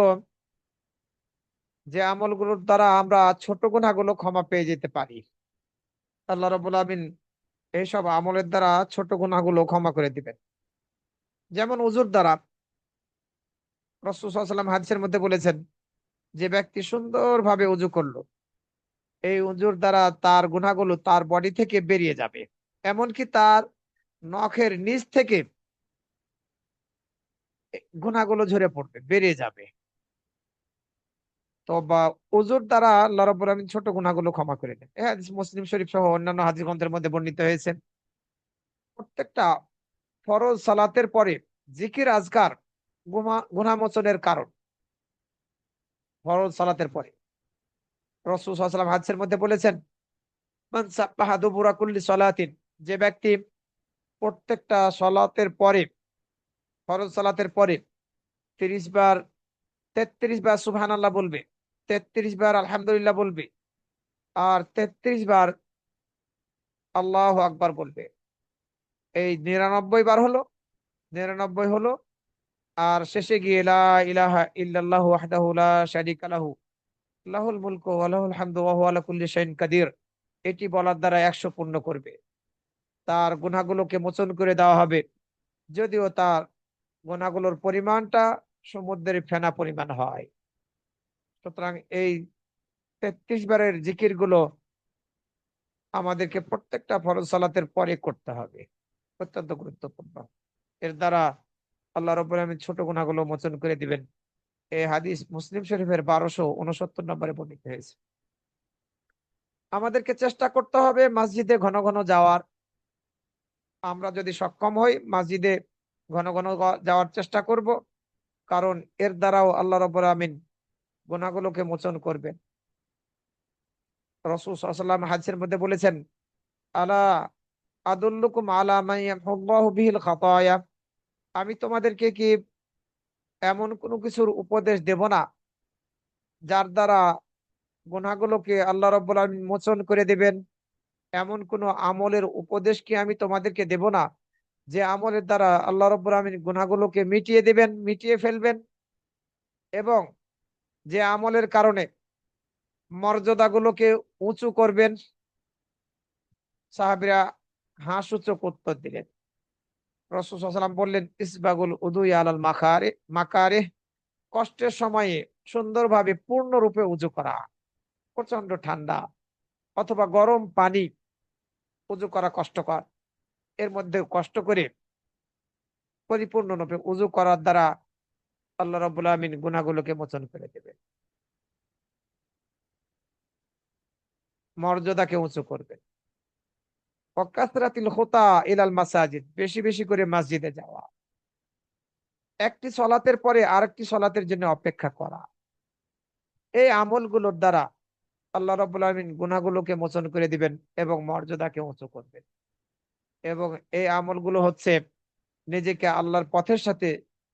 যে আমলগুলোর দ্বারা আমরা ছোট গুনাহগুলো ক্ষমা পেয়ে যেতে পারি। আল্লাহ রাব্বুল আলামিন এইসব আমলের দ্বারা ছোট গুনাহগুলো ক্ষমা করে দিবেন। যেমন ওযুর দ্বারা রাসূল সাল্লাল্লাহু আলাইহি ওয়াসাল্লাম হাদিসের মধ্যে বলেছেন, যে ব্যক্তি সুন্দরভাবে ওযু করলো, এই ওযুর দ্বারা তার গুনাহগুলো তার বডি থেকে বেরিয়ে যাবে। এমনকি তার নখের নিচ থেকে গুনাহগুলো ঝরে পড়বে, বেরিয়ে যাবে। তো বা ওযুর দ্বারা আল্লাহ রাব্বুল আলামিন ছোট গুনাহগুলো ক্ষমা করে দেন। এই হাদিস মুসলিম শরীফ সহ অন্যান্য হাদিস গ্রন্থের মধ্যে বর্ণিত হয়েছে। প্রত্যেকটা ফরজ সালাতের পরে জিকির আজকার গুনাহ মোচনের কারণ। ফরজ সালাতের পরে রাসূল সাল্লাল্লাহু আলাইহি ওয়াসাল্লাম হাদিসের মধ্যে বলেছেন, মান সাব্বাহা দুবুরা কুল্লি সালাতিন, যে ব্যক্তি প্রত্যেকটা সালাতের পরে, ফরজ সালাতের পরে 30 বার 33 বার সুবহানাল্লাহ বলবে, 33 বার আলহামদুলিল্লাহ বলবে, আর 33 বার আল্লাহু আকবার বলবে। এই 99 বার হলো, 99 হলো। আর শেষে গিয়ে লা ইলাহা ইল্লাল্লাহু ওয়াহদাহু লা শারীকা লাহু লাহুল মুলকু ওয়া লাহুল হামদু ওয়া হুয়া আলা কুল্লি শাইইন কাদির, এটি বলার দ্বারা 100 পূর্ণ করবে। তার গুনাহগুলোকে মোচন করে দেওয়া হবে, যদিও তার গুনাহগুলোর পরিমাণটা সমুদ্রের ফেনা পরিমাণ হয়। সুতরাং এই 33 বারের জিকির গুলো আমাদেরকে প্রত্যেকটা ফরজ সালাতের পরে করতে হবে, অত্যন্ত গুরুত্বপূর্ণ। এর দ্বারা আল্লাহ রাব্বুল আলামিন ছোট গুনাহগুলো মোচন করে দিবেন। এই হাদিস মুসলিম শরীফের 1269 নম্বরে বর্ণিত হয়েছে। আমাদেরকে চেষ্টা করতে হবে মসজিদে ঘন ঘন যাওয়ার। আমরা যদি সক্ষম হই মসজিদে ঘন ঘন যাওয়ার চেষ্টা করব, কারণ এর দ্বারাও আল্লাহ রাব্বুল আমিন গুনাহগুলোকে মোচন করবেন। রাসূল সাল্লাল্লাহু আলাইহি ওয়াসাল্লাম হাদিসের মধ্যে বলেছেন, আলা আদুল্লুকুম আলা মা ইয়ামহুল্লাহু বিহিল খাতায়া, আমি তোমাদেরকে কি এমন কোনো কিছুর উপদেশ দেব না যার দ্বারা গুনাহগুলোকে আল্লাহ রাব্বুল আলামিন মোচন করে দিবেন? এমন কোন আমলের উপদেশ কি আমি তোমাদেরকে দেব না যে আমলের দ্বারা আল্লাহ রাব্বুল আলামিন গুনাহগুলোকে মিটিয়ে দিবেন, মিটিয়ে ফেলবেন, এবং যে আমলের কারণে মর্যাদাগুলোকে উঁচু করবেন? সাহাবীরা হাসসূচক উত্তর দিলেন। রাসূল সাল্লাল্লাহু আলাইহি ওয়াসাল্লাম বললেন, ইসবাগুল উদুই আলাল মাকারিহ, কষ্টের সময়ে সুন্দরভাবে পূর্ণরূপে উযু করা। প্রচন্ড ঠান্ডা অথবা গরম পানি উযু করা কষ্টকর, এর মধ্যে কষ্ট করে পরিপূর্ণরূপে উযু করার দ্বারা আল্লাহ রাব্বুল আমিন গুনাহগুলোকে মোচন করে দেবেন, মর্যাদাকে উঁচু করবেন। ওয়াকাসরাতিল খুতা ইলাল মাসাজিদ, বেশি বেশি করে মসজিদে যাওয়া। একটি সলাতের পরে আরেকটি সলাতের জন্য অপেক্ষা করা, এই আমলগুলোর দ্বারা আল্লাহ রাব্বুল আলামিন গুনাহগুলোকে মোচন করে দিবেন এবং মর্যাদাকে উঁচু করবেন। এবং এই আমলগুলো হচ্ছে নিজেকে আল্লাহর পথের সাথে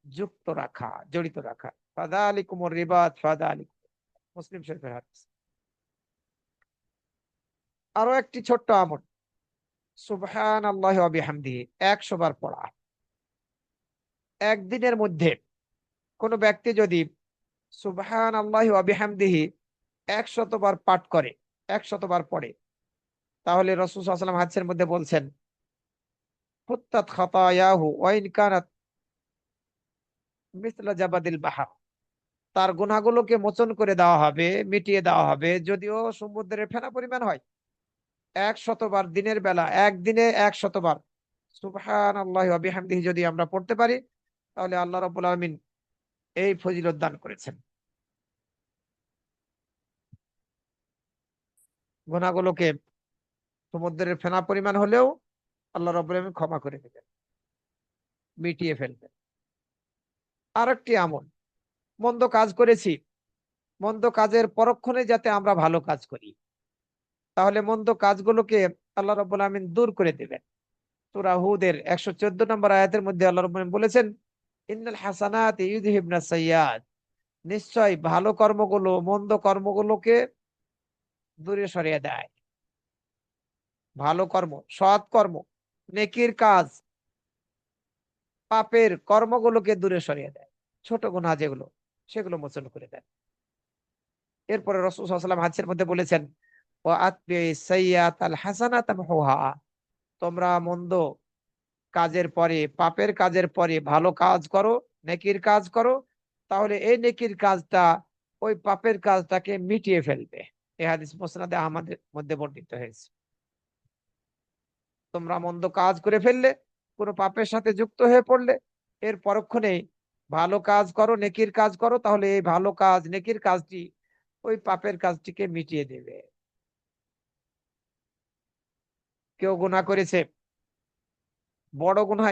যুক্ত রাখা, জড়িত রাখা। ফাযালিকুমুর রিবাত ফাযালিকুম, মুসলিম শরীফের হাদিস। আরো একটি ছোট্ট আমল, সুবহানাল্লাহি ওয়া বিহামদিহি 100 বার পড়া। একদিনের মধ্যে কোন ব্যক্তি যদি সুবহানাল্লাহি ওয়া বিহামদিহি 100 বার পাঠ করে, 100 বার পড়ে, তাহলে রাসূল সাল্লাল্লাহু আলাইহি ওয়াসাল্লাম হাদিসের মধ্যে বলছেন, হুত্তাত খাতায়াহু ওয়া ইন কানাত মিসলা জাবাদিল বাহর, তার গুনাহগুলোকে মোচন করে দেওয়া হবে, মিটিয়ে দেওয়া হবে, যদিও সমুদ্রের ফেনা পরিমাণ হয়। 100 বার দিনের বেলা, একদিনে 100 বার সুবহানাল্লাহি ওয়া বিহামদিহি যদি আমরা পড়তে পারি, তাহলে আল্লাহ রাব্বুল আলামিন এই ফজিলত দান করেছেন। গুনাহগুলোকে সমুদ্রের ফেনা পরিমাণ হলেও আল্লাহ রাব্বুল আলামিন ক্ষমা করে দিবেন, মিটিয়ে ফেলবেন। আরেকটি আমল, মন্দ কাজ করেছি, মন্দ কাজের পরক্ষণে যাতে আমরা ভালো কাজ করি, তাহলে মন্দ কাজগুলোকে আল্লাহ রাব্বুল আলামিন দূর করে দিবেন। সূরা হুদের 114 নম্বর আয়াতের মধ্যে আল্লাহ রাব্বুল আলামিন বলেছেন, ইন্নাল হাসানাতি ইউযহিবনাস সাইয়্যাত, নিশ্চয় ভালো কর্মগুলো মন্দ কর্মগুলোকে দূরে সরিয়ে দেয়। ভালো কর্ম, সৎ কর্ম, নেকির কাজ পাপের কর্মগুলোকে দূরে সরিয়ে দেয়। ছোট গুনাহ যেগুলো, সেগুলো মোচন করে দেয়। এরপরে রাসূল সাল্লাল্লাহু আলাইহি ওয়াসাল্লাম হাদিসের মধ্যে বলেছেন, ওয়া আতবিস সাইয়্যাতাল হাসানাতা তামহুহা, তোমরা মন্দ কাজের পরে, পাপের কাজের পরে ভালো কাজ করো, নেকির কাজ করো, তাহলে এই নেকির কাজটা ওই পাপের কাজটাকে মিটিয়ে ফেলবে। এই হাদিস মুসনাদে আহমদের মধ্যে বর্ণিত হয়েছে। তোমরা মন্দ কাজ করে ফেললে, কোনো পাপের সাথে যুক্ত হয়ে পড়লে, এর পরক্ষণেই ভালো কাজ করো, নেকির কাজ করো, তাহলে এই ভালো কাজ, নেকির কাজটি ওই পাপের কাজটিকে মিটিয়ে দেবে। কেউ গুনাহ করেছে, বড় গুনাহ,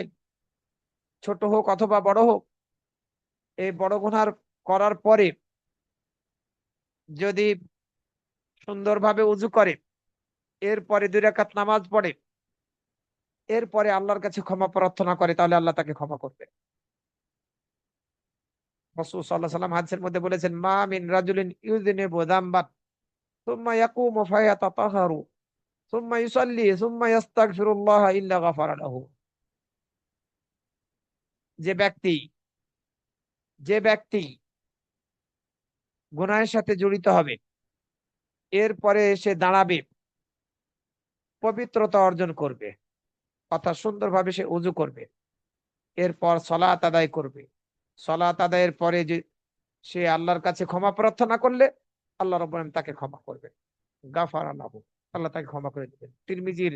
ছোট হোক অথবা বড় হোক, এই বড় গুনাহ করার পরে যদি সুন্দরভাবে উযু করে, এরপরে 2 রাকাত নামাজ পড়ে, এরপরে আল্লাহর কাছে ক্ষমা প্রার্থনা করে, তাহলে আল্লাহ তাকে ক্ষমা করবে। রাসূল সাল্লাল্লাহু আলাইহি ওয়াসাল্লাম হাদিসের মধ্যে বলেছেন, মা মিন রাজুলিন ইউযনিবু যামবান সুম্মা ইয়াকুমু ফায়াতাতাহারু সুম্মা ইউসাল্লি সুম্মা ইস্তাগফিরুল্লাহ ইল্লা গাফারা লাহু। যে ব্যক্তি যে ব্যক্তি গুনাহের সাথে জড়িত হবে, এরপরে সে দাঁড়াবে, পবিত্রতা অর্জন করবে, অর্থাৎ সুন্দরভাবে সে উযু করবে, এরপর সালাত আদায় করবে, সালাত আদায়ের পরে যে সে আল্লাহর কাছে ক্ষমা প্রার্থনা করলে আল্লাহ রাব্বুল আলামিন তাকে ক্ষমা করবেন, গাফারা লাহু, আল্লাহ তাকে ক্ষমা করে দিবেন। তিরমিজির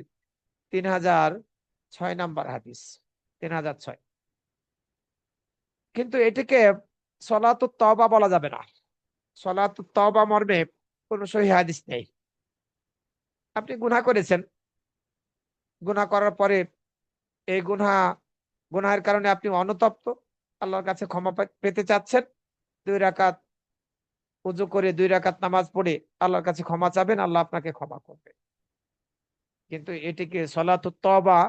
3006 নাম্বার হাদিস, 3006। কিন্তু এটিকে সলাতুত তওবা বলা যাবে না। সলাতুত তওবা মর্মে কোন সহিহ হাদিস নেই। আপনি গুনাহ করেছেন, গুনাহ করার পরে এই গুনাহের কারণে আপনি অনুতপ্ত, আল্লাহর কাছে ক্ষমা পেতে চাচ্ছেন, 2 রাকাত উযু করে 2 রাকাত নামাজ পড়ে আল্লাহর কাছে ক্ষমা চাবেন, আল্লাহ আপনাকে ক্ষমা করবে। কিন্তু এটিকে সলাতুত তওবা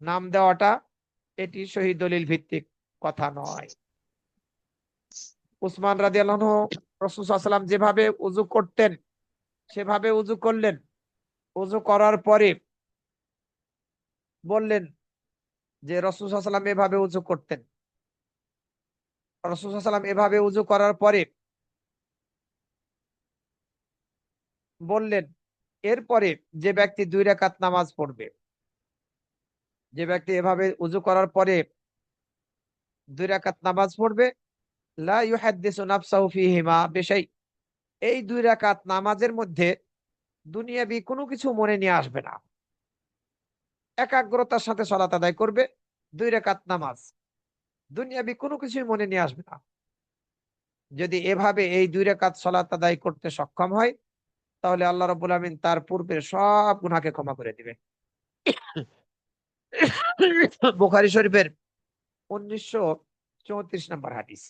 নাম দেওয়াটা, এটি সহিহ দলিল ভিত্তিক কথা নয়। উসমান রাদিয়াল্লাহু আনহু রাসূল সাল্লাল্লাহু আলাইহি ওয়াসাল্লাম যেভাবে উযু করতেন সেভাবে উযু করলেন। উযু করার পরে বললেন যে রাসূল সাল্লাল্লাহু আলাইহি ওয়াসাল্লাম এভাবে উযু করতেন। রাসূল সাল্লাল্লাহু আলাইহি ওয়াসাল্লাম এভাবে উযু করার পরে বললেন, এরপরে যে ব্যক্তি 2 রাকাত নামাজ পড়বে, যে ব্যক্তি এভাবে উযু করার পরে 2 রাকাত নামাজ পড়বে, লা ইউহাদ্দিসু নাফসাহু ফীহিমা বিশাই, এই 2 রাকাত নামাজের মধ্যে দুনিয়াবি কোনো কিছু মনে নিয়ে আসবে না। একাগ্রতার সাথে সালাত আদায় করবে, 2 রাকাত নামাজ, দুনিয়াবি কোনো কিছুই মনে নিয়ে আসবে না। যদি এভাবে এই 2 রাকাত সালাত আদায় করতে সক্ষম হয়, তাহলে আল্লাহ রাব্বুল আমিন তার পূর্বের সব গুনাহকে ক্ষমা করে দিবে। বুখারী শরীফের 1900 34 নম্বর হাদিস,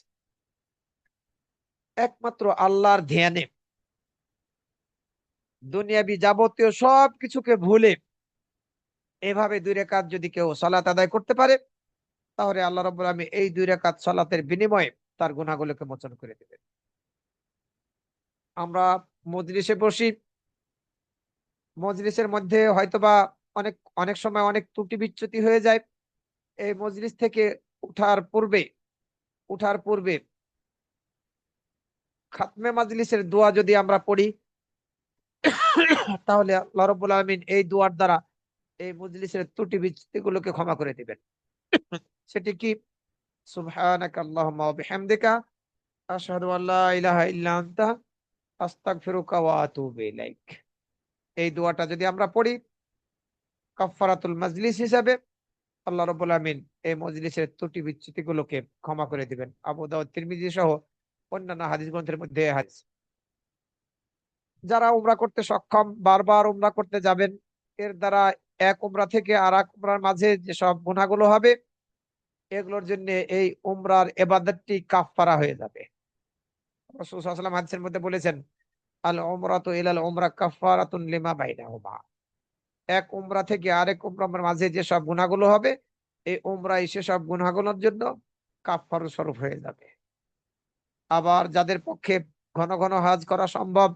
একমাত্র আল্লাহর ধ্যানে দুনিয়াবি যাবতীয় সব কিছুকে ভুলে এভাবে 2 রাকাত যদি কেউ সালাত আদায় করতে পারে, তাহলে আল্লাহ রাব্বুল আলামিন এই 2 রাকাত সালাতের বিনিময়ে তার গুনাহগুলোকে মোচন করে দেবেন। আমরা মজলিসে বসি, মজলিসের মধ্যে হয়তোবা অনেক অনেক সময় অনেক ত্রুটি বিচ্যুতি হয়ে যায়। এই মজলিস থেকে উঠার পূর্বে উঠার পূর্বে খাতমে মাজলিসের দোয়া যদি আমরা পড়ি, তাহলে আল্লাহ রাব্বুল আলামিন এই দোয়ার দ্বারা এই মজলিসের ত্রুটি বিচ্যুতিগুলোকে ক্ষমা করে দিবেন। সেটি কি? সুবহানাকা আল্লাহুম্মা ওয়া বিহামদিকা আশহাদু আল্লা ইলাহা ইল্লা আনতা আস্তাগফিরুকা ওয়া আতুবু ইলাইক। এই দোয়াটা যদি আমরা পড়ি কাফফারাতুল মাজলিস হিসাবে, আল্লাহ রাব্বুল আলামিন এই মজলিসের ত্রুটি বিচ্যুতিগুলোকে ক্ষমা করে দিবেন। আবু দাউদ, তিরমিজি সহ অন্যান্য হাদিস গ্রন্থের মধ্যে হাদিস। যারা উমরা করতে সক্ষম, বারবার উমরা করতে যাবেন, এর দ্বারা এক উমরা থেকে আর এক উমরার মাঝে যেসব গুনাহগুলো হবে, এগুলোর জন্য এই উমরার ইবাদতটি কাফফারা হয়ে যাবে। রাসূল সাল্লাল্লাহু আলাইহি ওয়াসাল্লাম হাদিসের মধ্যে বলেছেন, আল উমরাতু ইলাল উমরা কাফফারাতুন লিমা বাইনাহুমা। এক উমরা থেকে আরেক উমরার মাঝে যেসব গুনাহগুলো হবে, এই উমরাই সেসব গুনাহগুলোর জন্য কাফফারা স্বরূপ হয়ে যাবে। আবার যাদের পক্ষে ঘন ঘন হজ করা সম্ভব,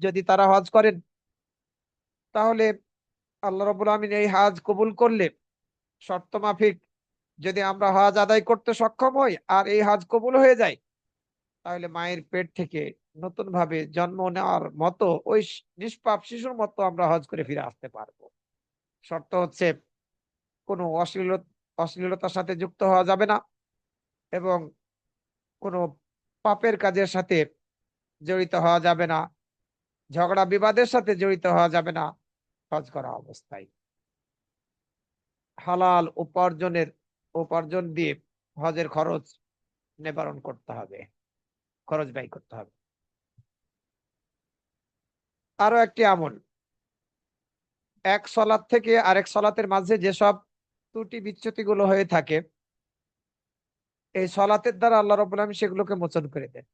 যদি তারা হজ করেন, তাহলে আল্লাহ রাব্বুল আলামিন এই হজ কবুল করলে শর্ত মাফিক যদি আমরা হজ আদায় করতে সক্ষম হই আর এই হজ কবুল হয়ে যায়, তাহলে মায়ের পেট থেকে নতুন ভাবে জন্ম নেওয়ার মতো ওই নিষ্পাপ শিশুর মতো আমরা হজ করে ফিরে আসতে পারবো। শর্ত হচ্ছে কোনো অশ্লীলতার সাথে যুক্ত হওয়া যাবে না এবং কোনো পাপের কাজের সাথে জড়িত হওয়া যাবে না, ঝগড়া বিবাদের সাথে জড়িত হওয়া যাবে না হজ করা অবস্থায়। হালাল উপার্জন দিয়ে হজের খরচ নিবারণ করতে হবে, খরচ ব্যয় করতে হবে। আরো একটি আমল, এক সলাত থেকে আরেক সলাতের মাঝে যেসব ত্রুটি বিচ্যুতি গুলো হয়ে থাকে, এই সলাতের দ্বারা আল্লাহ রাব্বুল আলামিন সেগুলোকে মোচন করে দেন।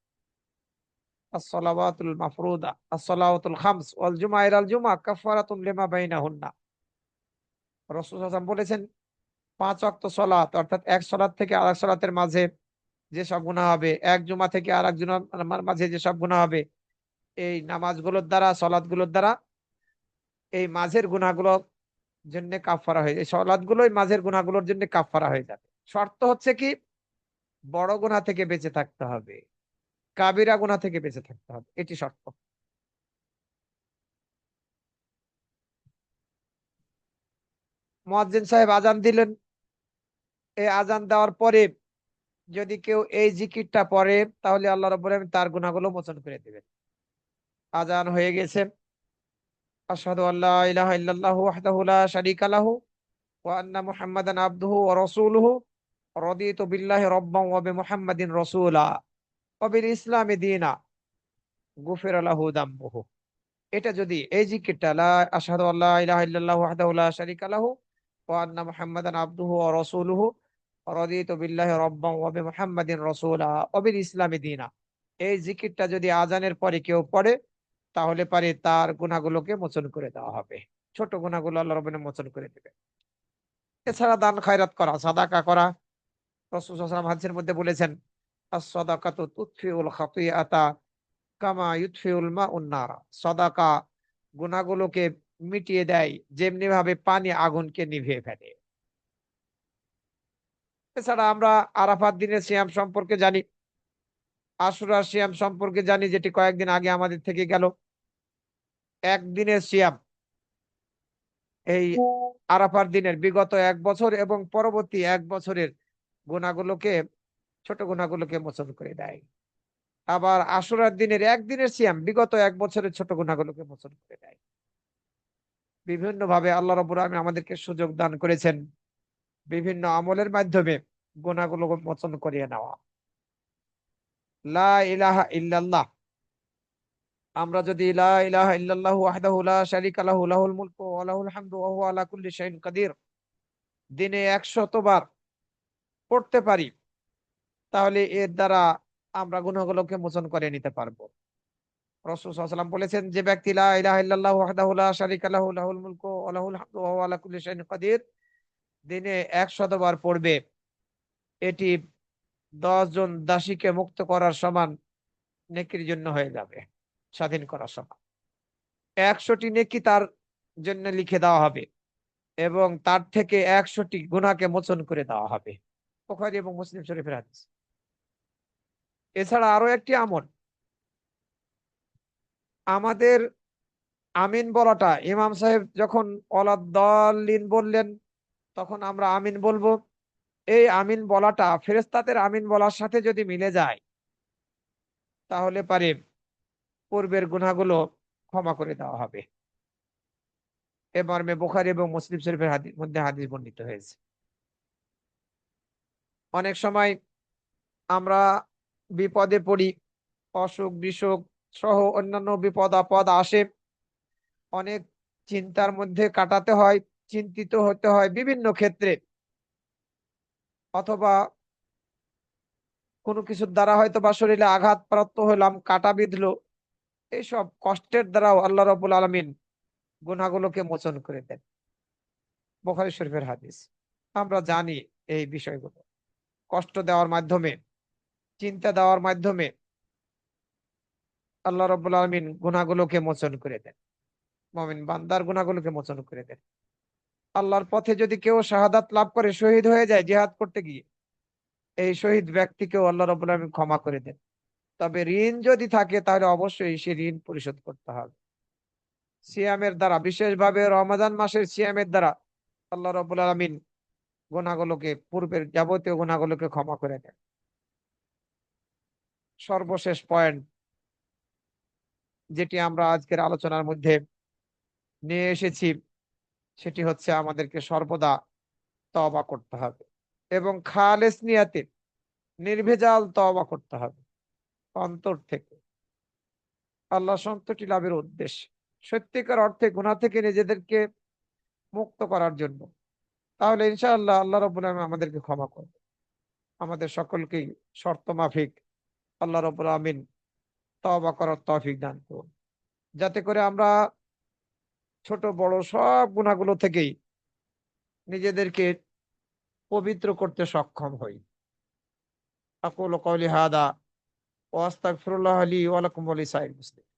as-salawatul mafruda as-salawatul খামস ওয়াল জুমআ ইলাল জুমআ কাফারাতুন লিমা বাইনাহুন্না। রাসূল সাল্লাল্লাহু আলাইহি ওয়াসাল্লাম বলেছেন, 5 ওয়াক্ত সলাত অর্থাৎ এক সলাত থেকে আরেক সলাতের মাঝে যেসব গুনাহ হবে, এক জুমা থেকে আরেক জুমার মাঝে যেসব গুনাহ হবে, এই নামাজগুলোর দ্বারা, সলাৎগুলোর দ্বারা এই মাঝের গুনাহগুলোর জন্য কাফারা হয়ে যায়। সলাৎগুলোই মাঝের গুনাহগুলোর জন্য কাফারা হয়ে যাবে। শর্ত হচ্ছে কি? বড় গুনাহ থেকে বেঁচে থাকতে হবে, কাবিরা গুনাহ থেকে বেঁচে থাকতে হবে, এটি শর্ত। মুয়াজ্জিন সাহেব আজান দিলেন, এই আজান দেওয়ার পরে যদি কেউ এই জিকিরটা পড়ে, তাহলে আল্লাহ রাব্বুল আলামিন তার গুনাহগুলো মোচন করে দিবেন। আজান হয়ে গেছে, আশহাদু আল্লা ইলাহা ইল্লাল্লাহু ওয়াহদাহু লা শারীকা লাহু ওয়া আন্না মুহাম্মাদান আবদুহু ওয়া রাসূলুহু রাদিতু বিল্লাহি রাব্বান ওয়া বিমুহাম্মাদিন রাসূলা ওয়া বিল ইসলামি দীনা গুফিরা লাহু যামবুহু। এটা যদি এই জিকিরটা, লা আশহাদু আল্লা ইলাহা ইল্লাল্লাহু ওয়াহদাহু লা শারীকা লাহু ওয়া আন্না মুহাম্মাদান আবদুহু ওয়া রাসূলুহু রাদিতু বিল্লাহি রাব্বান ওয়া বিমুহাম্মাদিন রাসূলা ওয়া বিল ইসলামি দীনা, এই জিকিরটা যদি আজানের পরে কেউ পড়ে, তাহলে পারে তার গুনাহগুলোকে মোচন করে দেওয়া হবে। ছোট গুনাহগুলো আল্লাহ রাব্বুল আলামিন মোচন করে দিবে। এছাড়া দান খয়রাত করা, সাদাকা করা, রাসূল সাল্লাল্লাহু আলাইহি ওয়াসাল্লাম হাদিসের মধ্যে বলেছেন, আস-সাদাকাতু তুতফিউল খাতিআতা কামা ইউতফিউল মাউন নার। সাদাকা গুনাহগুলোকে মিটিয়ে দেয় যেমনি ভাবে পানি আগুনকে নিভিয়ে ফেলে। এছাড়া আমরা আরাফাত দিনের সিয়াম সম্পর্কে জানি, আশুরার সিয়াম সম্পর্কে জানি, যেটি কয়েকদিন আগে আমাদের থেকে গেল। একদিনের সিয়াম এই আরাফার দিনের বিগত 1 বছর এবং পরবর্তী 1 বছরের গুনাহগুলোকে, ছোট গুনাহগুলোকে মোচন করে দেয়। আবার আশুরার দিনের একদিনের সিয়াম বিগত 1 বছরের ছোট গুনাহগুলোকে মোচন করে দেয়। বিভিন্ন ভাবে আল্লাহ রাব্বুল আলামিন আমাদেরকে সুযোগ দান করেছেন বিভিন্ন আমলের মাধ্যমে গুনাহগুলো মোচন করিয়ে নেওয়া। লা ইলাহা ইল্লাল্লাহ, আমরা যদি লা ইলাহা ইল্লাল্লাহু ওয়াহদাহু লা শারীকা লাহু লাহুল মুলকু ওয়া লাহুল হামদু ওয়া হুয়া আলা কুল্লি শাইইন কাদির দিনে 100 বার করতে পারি, তাহলে এর দ্বারা আমরা গুনাহগুলোকে মোচন করে নিতে পারবো। রাসূল সাল্লাল্লাহু আলাইহি ওয়াসাল্লাম বলেছেন, যে ব্যক্তি লা ইলাহা ইল্লাল্লাহু ওয়াহদাহু লা শারীকা লাহু লাহুল মুলকু ওয়া লাহুল হামদু ওয়া হুয়া আলা কুল্লি শাইইন কাদির দিনে 100 বার পড়বে, এটি 10 জন দাসীকে মুক্ত করার সমান নেকির জন্য হয়ে যাবে, স্বাধীন করার সমান। 100টি নেকি তার জন্য লিখে দেওয়া হবে এবং তার থেকে 100টি গুনাহকে মোচন করে দেওয়া হবে। বুখারী এবং মুসলিম শরীফের হাদিস। এছাড়া আরো একটি আমল, আমাদের আমিন বলাটা, ইমাম সাহেব যখন ওয়ালাদ-দাল্লিন বললেন তখন আমরা আমিন বলবো। এই আমিন বলাটা ফেরেশতাদের আমিন বলার সাথে যদি মিলে যায়, তাহলে পারে পূর্বের গুনাহগুলো ক্ষমা করে দেওয়া হবে। এ মর্মে বুখারী এবং মুসলিম শরীফের মধ্যে হাদিস বর্ণিত হয়েছে। অনেক সময় আমরা বিপদে পড়ি, অসুখ বিসুখ সহ অন্যান্য বিপদ আপদ আসে, অনেক চিন্তার মধ্যে কাটাতে হয়, চিন্তিত হতে হয় বিভিন্ন ক্ষেত্রে, অথবা কোনো কিছুর দ্বারা হয়তো বা শরীরে আঘাতপ্রাপ্ত হলাম, কাটা বিঁধলো, এইসব কষ্টের দ্বারাও আল্লাহ রাব্বুল আলামিন গুনাহগুলোকে মোচন করে দেন। বুখারী শরীফের হাদিস। আমরা জানি এই বিষয়গুলো। কষ্ট দেওয়ার মাধ্যমে, চিন্তা দেওয়ার মাধ্যমে আল্লাহ রাব্বুল আলামিন গুনাহগুলোকে মোচন করে দেন। মুমিন বান্দার গুনাহগুলোকে মোচন করে দেন। আল্লাহর পথে যদি কেউ শাহাদাত লাভ করে, শহীদ হয়ে যায় জিহাদ করতে গিয়ে, এই শহীদ ব্যক্তিকেও আল্লাহ রাব্বুল আলামিন ক্ষমা করে দেন। তবে ঋণ যদি থাকে তাহলে অবশ্যই সে ঋণ পরিশোধ করতে হবে। সিয়ামের দ্বারা, বিশেষভাবে রমাদান মাসের সিয়ামের দ্বারা আল্লাহ রাব্বুল আলামিন গুনাহগুলোকে, পূর্বের যাবতীয় গুনাহগুলোকে ক্ষমা করে দেন। সর্বশেষ পয়েন্ট যেটি আমরা আজকের আলোচনার মধ্যে নিয়ে এসেছি, সেটি হচ্ছে আমাদেরকে সর্বদা তওবা করতে হবে এবং খালেস নিয়াতে নির্ভেজাল তওবা করতে হবে অন্তর থেকে, আল্লাহ সন্তুষ্টি লাভের উদ্দেশ্যে, সত্যিকার অর্থে গুনাহ থেকে নিজেদেরকে মুক্ত করার জন্য। তাহলে ইনশাআল্লাহ আল্লাহ রাব্বুল আলামিন আমাদেরকে ক্ষমা করবে। আমাদের সকলকেই শর্ত মাফিক আল্লাহ রাব্বুল আলামিন তওবা করার তৌফিক দান করুন, যাতে করে আমরা ছোট বড় সব গুনাহগুলো থেকেই নিজেদেরকে পবিত্র করতে সক্ষম হই। আকুলু কওলি হাদা ওয়া আস্তাগফিরুল্লাহ লি ওয়া লাকুম ওয়া লিসাইরিল মুসলিমিন।